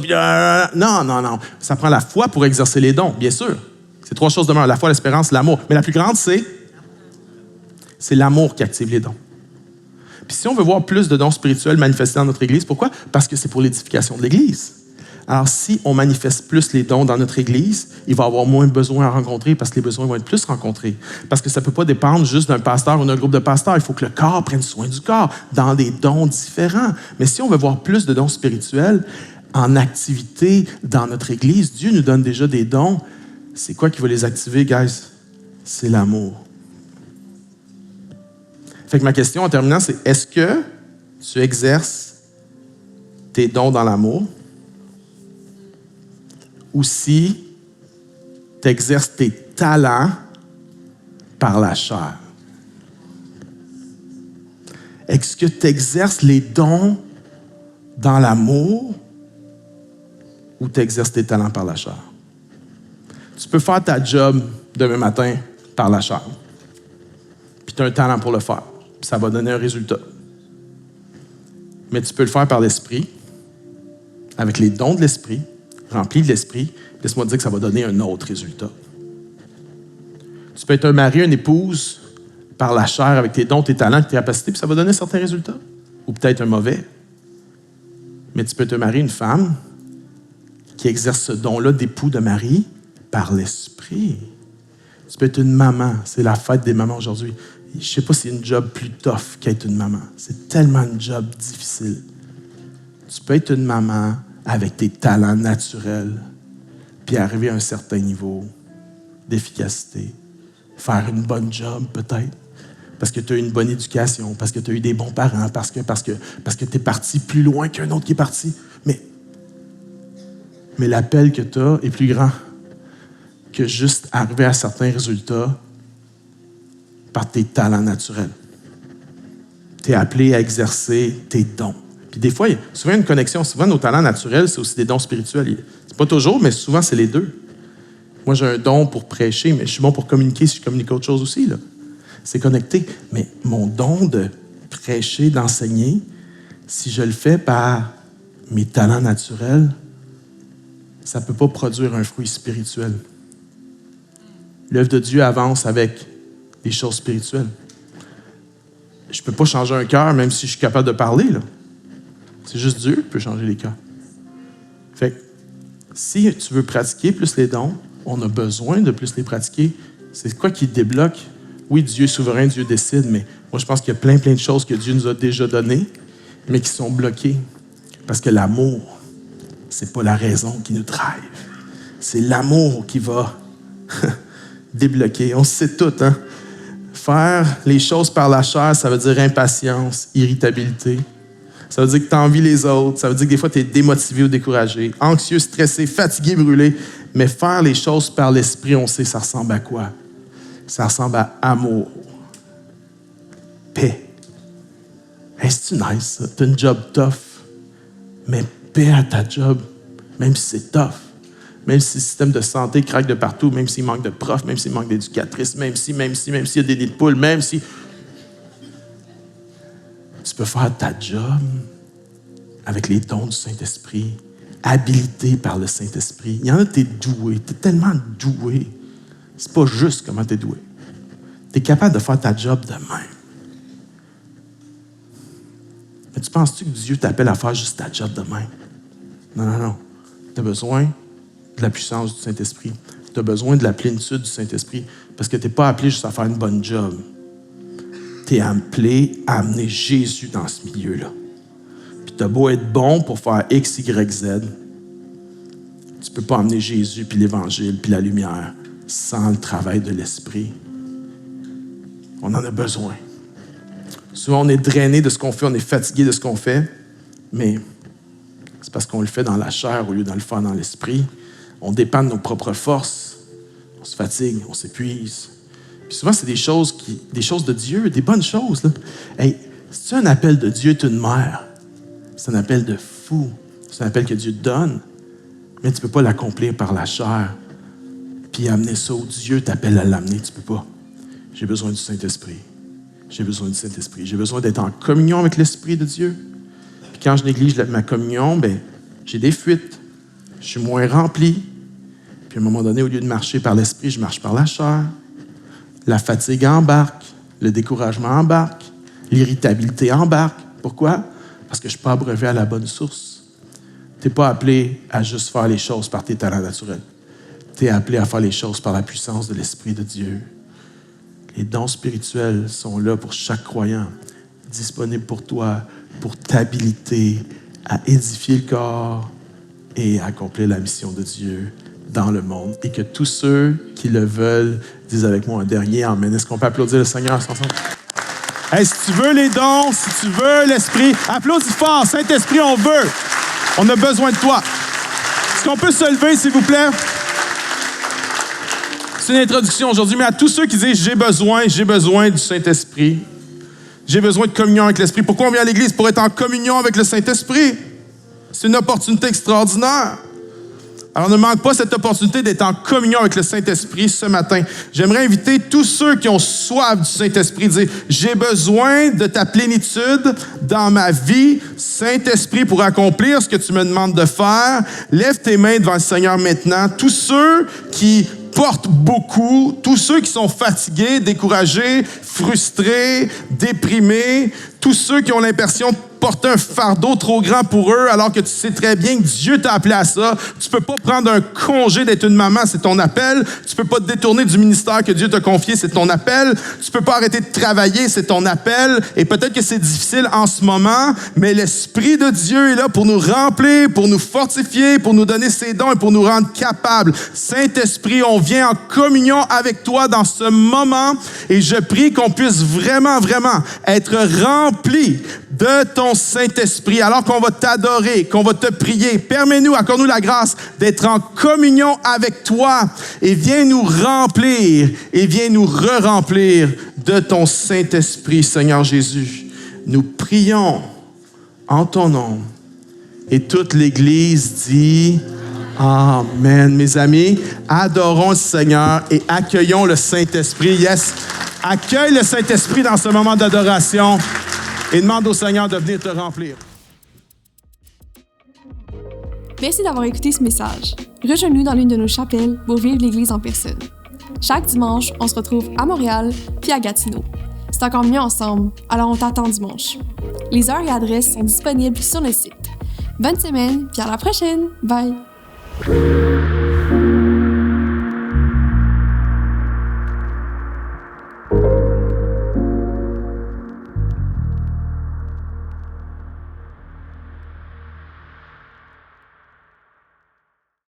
Non. Ça prend la foi pour exercer les dons, bien sûr. C'est 3 choses demeurent. La foi, l'espérance, l'amour. Mais la plus grande, c'est l'amour qui active les dons. Puis si on veut voir plus de dons spirituels manifestés dans notre Église, pourquoi? Parce que c'est pour l'édification de l'Église. Alors, si on manifeste plus les dons dans notre Église, il va y avoir moins besoin à rencontrer parce que les besoins vont être plus rencontrés. Parce que ça ne peut pas dépendre juste d'un pasteur ou d'un groupe de pasteurs. Il faut que le corps prenne soin du corps dans des dons différents. Mais si on veut voir plus de dons spirituels en activité dans notre Église, Dieu nous donne déjà des dons. C'est quoi qui va les activer, guys? C'est l'amour. Fait que ma question en terminant, c'est est-ce que tu exerces tes dons dans l'amour? Ou si tu exerces tes talents par la chair. Est-ce que tu exerces les dons dans l'amour ou tu exerces tes talents par la chair? Tu peux faire ta job demain matin par la chair. Puis tu as un talent pour le faire. Puis ça va donner un résultat. Mais tu peux le faire par l'esprit, avec les dons de l'esprit, rempli de l'esprit, laisse-moi te dire que ça va donner un autre résultat. Tu peux être un mari, une épouse, par la chair, avec tes dons, tes talents, tes capacités, puis ça va donner certains résultats. Ou peut-être un mauvais. Mais tu peux te marier une femme qui exerce ce don-là d'époux de mari par l'esprit. Tu peux être une maman. C'est la fête des mamans aujourd'hui. Je ne sais pas s'il y a une job plus tough qu'être une maman. C'est tellement un job difficile. Tu peux être une maman avec tes talents naturels, puis arriver à un certain niveau d'efficacité. Faire une bonne job, peut-être, parce que tu as eu une bonne éducation, parce que tu as eu des bons parents, parce que tu es parti plus loin qu'un autre qui est parti. Mais l'appel que tu as est plus grand que juste arriver à certains résultats par tes talents naturels. Tu es appelé à exercer tes dons. Puis des fois, il y a souvent une connexion. Souvent, nos talents naturels, c'est aussi des dons spirituels. C'est pas toujours, mais souvent, c'est les deux. Moi, j'ai un don pour prêcher, mais je suis bon pour communiquer si je communique autre chose aussi, là. C'est connecté. Mais mon don de prêcher, d'enseigner, si je le fais par mes talents naturels, ça ne peut pas produire un fruit spirituel. L'œuvre de Dieu avance avec des choses spirituelles. Je ne peux pas changer un cœur, même si je suis capable de parler, là. C'est juste Dieu qui peut changer les cœurs. Fait que, si tu veux pratiquer plus les dons, on a besoin de plus les pratiquer. C'est quoi qui débloque? Oui, Dieu est souverain, Dieu décide, mais moi, je pense qu'il y a plein de choses que Dieu nous a déjà données, mais qui sont bloquées. Parce que l'amour, c'est pas la raison qui nous drive. C'est l'amour qui va débloquer. On sait tout, hein? Faire les choses par la chair, ça veut dire impatience, irritabilité. Ça veut dire que tu envies les autres. Ça veut dire que des fois, tu es démotivé ou découragé, anxieux, stressé, fatigué, brûlé. Mais faire les choses par l'esprit, on sait, ça ressemble à quoi? Ça ressemble à amour, paix, Hey, c'est-tu nice, ça? T'as une job tough, mais paix à ta job, même si c'est tough. Même si le système de santé craque de partout, même s'il manque de profs, même s'il manque d'éducatrices, même s'il y a des nids de poules, même si... Tu peux faire ta job avec les dons du Saint-Esprit, habilité par le Saint-Esprit. Il y en a, t'es doué, t'es tellement doué. C'est pas juste comment t'es doué. T'es capable de faire ta job de même. Mais tu penses-tu que Dieu t'appelle à faire juste ta job de même? Non. Tu as besoin de la puissance du Saint-Esprit. Tu as besoin de la plénitude du Saint-Esprit parce que tu n'es pas appelé juste à faire une bonne job. Tu es appelé à amener Jésus dans ce milieu-là. Puis tu as beau être bon pour faire X, Y, Z, tu ne peux pas amener Jésus, puis l'Évangile, puis la lumière sans le travail de l'Esprit. On en a besoin. Souvent, on est drainé de ce qu'on fait, on est fatigué de ce qu'on fait, mais c'est parce qu'on le fait dans la chair au lieu de le faire dans l'esprit. On dépend de nos propres forces. On se fatigue, on s'épuise. Puis souvent, c'est des choses de Dieu, des bonnes choses. Là. Hey, c'est un appel de Dieu, tu es une mère. C'est un appel de fou. C'est un appel que Dieu donne, mais tu ne peux pas l'accomplir par la chair. Puis amener ça où Dieu t'appelle à l'amener, tu ne peux pas. J'ai besoin du Saint-Esprit. J'ai besoin du Saint-Esprit. J'ai besoin d'être en communion avec l'Esprit de Dieu. Puis quand je néglige ma communion, j'ai des fuites. Je suis moins rempli. Puis à un moment donné, au lieu de marcher par l'Esprit, je marche par la chair. La fatigue embarque. Le découragement embarque. L'irritabilité embarque. Pourquoi? Parce que je ne suis pas abreuvé à la bonne source. Tu n'es pas appelé à juste faire les choses par tes talents naturels. Tu es appelé à faire les choses par la puissance de l'Esprit de Dieu. Les dons spirituels sont là pour chaque croyant, disponibles pour toi, pour t'habiliter à édifier le corps et à accomplir la mission de Dieu dans le monde. Et que tous ceux qui le veulent disent avec moi un dernier amen. Est-ce qu'on peut applaudir le Seigneur ensemble? Hey, si tu veux les dons, si tu veux l'Esprit, applaudis fort. Saint-Esprit, on veut. On a besoin de toi. Est-ce qu'on peut se lever, s'il vous plaît? C'est une introduction aujourd'hui, mais à tous ceux qui disent « J'ai besoin du Saint-Esprit. J'ai besoin de communion avec l'Esprit. » Pourquoi on vient à l'Église? Pour être en communion avec le Saint-Esprit. C'est une opportunité extraordinaire. Alors ne manque pas cette opportunité d'être en communion avec le Saint-Esprit ce matin. J'aimerais inviter tous ceux qui ont soif du Saint-Esprit, dire « J'ai besoin de ta plénitude dans ma vie, Saint-Esprit, pour accomplir ce que tu me demandes de faire. » Lève tes mains devant le Seigneur maintenant. Tous ceux qui portent beaucoup, tous ceux qui sont fatigués, découragés, frustrés, déprimés, tous ceux qui ont l'impression de porter un fardeau trop grand pour eux, alors que tu sais très bien que Dieu t'a appelé à ça. Tu peux pas prendre un congé d'être une maman, c'est ton appel. Tu peux pas te détourner du ministère que Dieu t'a confié, c'est ton appel. Tu peux pas arrêter de travailler, c'est ton appel. Et peut-être que c'est difficile en ce moment, mais l'Esprit de Dieu est là pour nous remplir, pour nous fortifier, pour nous donner ses dons et pour nous rendre capables. Saint-Esprit, on vient en communion avec toi dans ce moment et je prie qu'on puisse vraiment être remplis de ton Saint-Esprit, alors qu'on va t'adorer, qu'on va te prier. Permets-nous, accorde-nous la grâce d'être en communion avec toi et viens nous remplir et viens nous re-remplir de ton Saint-Esprit, Seigneur Jésus. Nous prions en ton nom et toute l'Église dit Amen. Mes amis, adorons le Seigneur et accueillons le Saint-Esprit. Yes, accueille le Saint-Esprit dans ce moment d'adoration. Et demande au Seigneur de venir te remplir. Merci d'avoir écouté ce message. Rejoins-nous dans l'une de nos chapelles pour vivre l'Église en personne. Chaque dimanche, on se retrouve à Montréal puis à Gatineau. C'est encore mieux ensemble, alors on t'attend dimanche. Les heures et adresses sont disponibles sur le site. Bonne semaine, puis à la prochaine! Bye!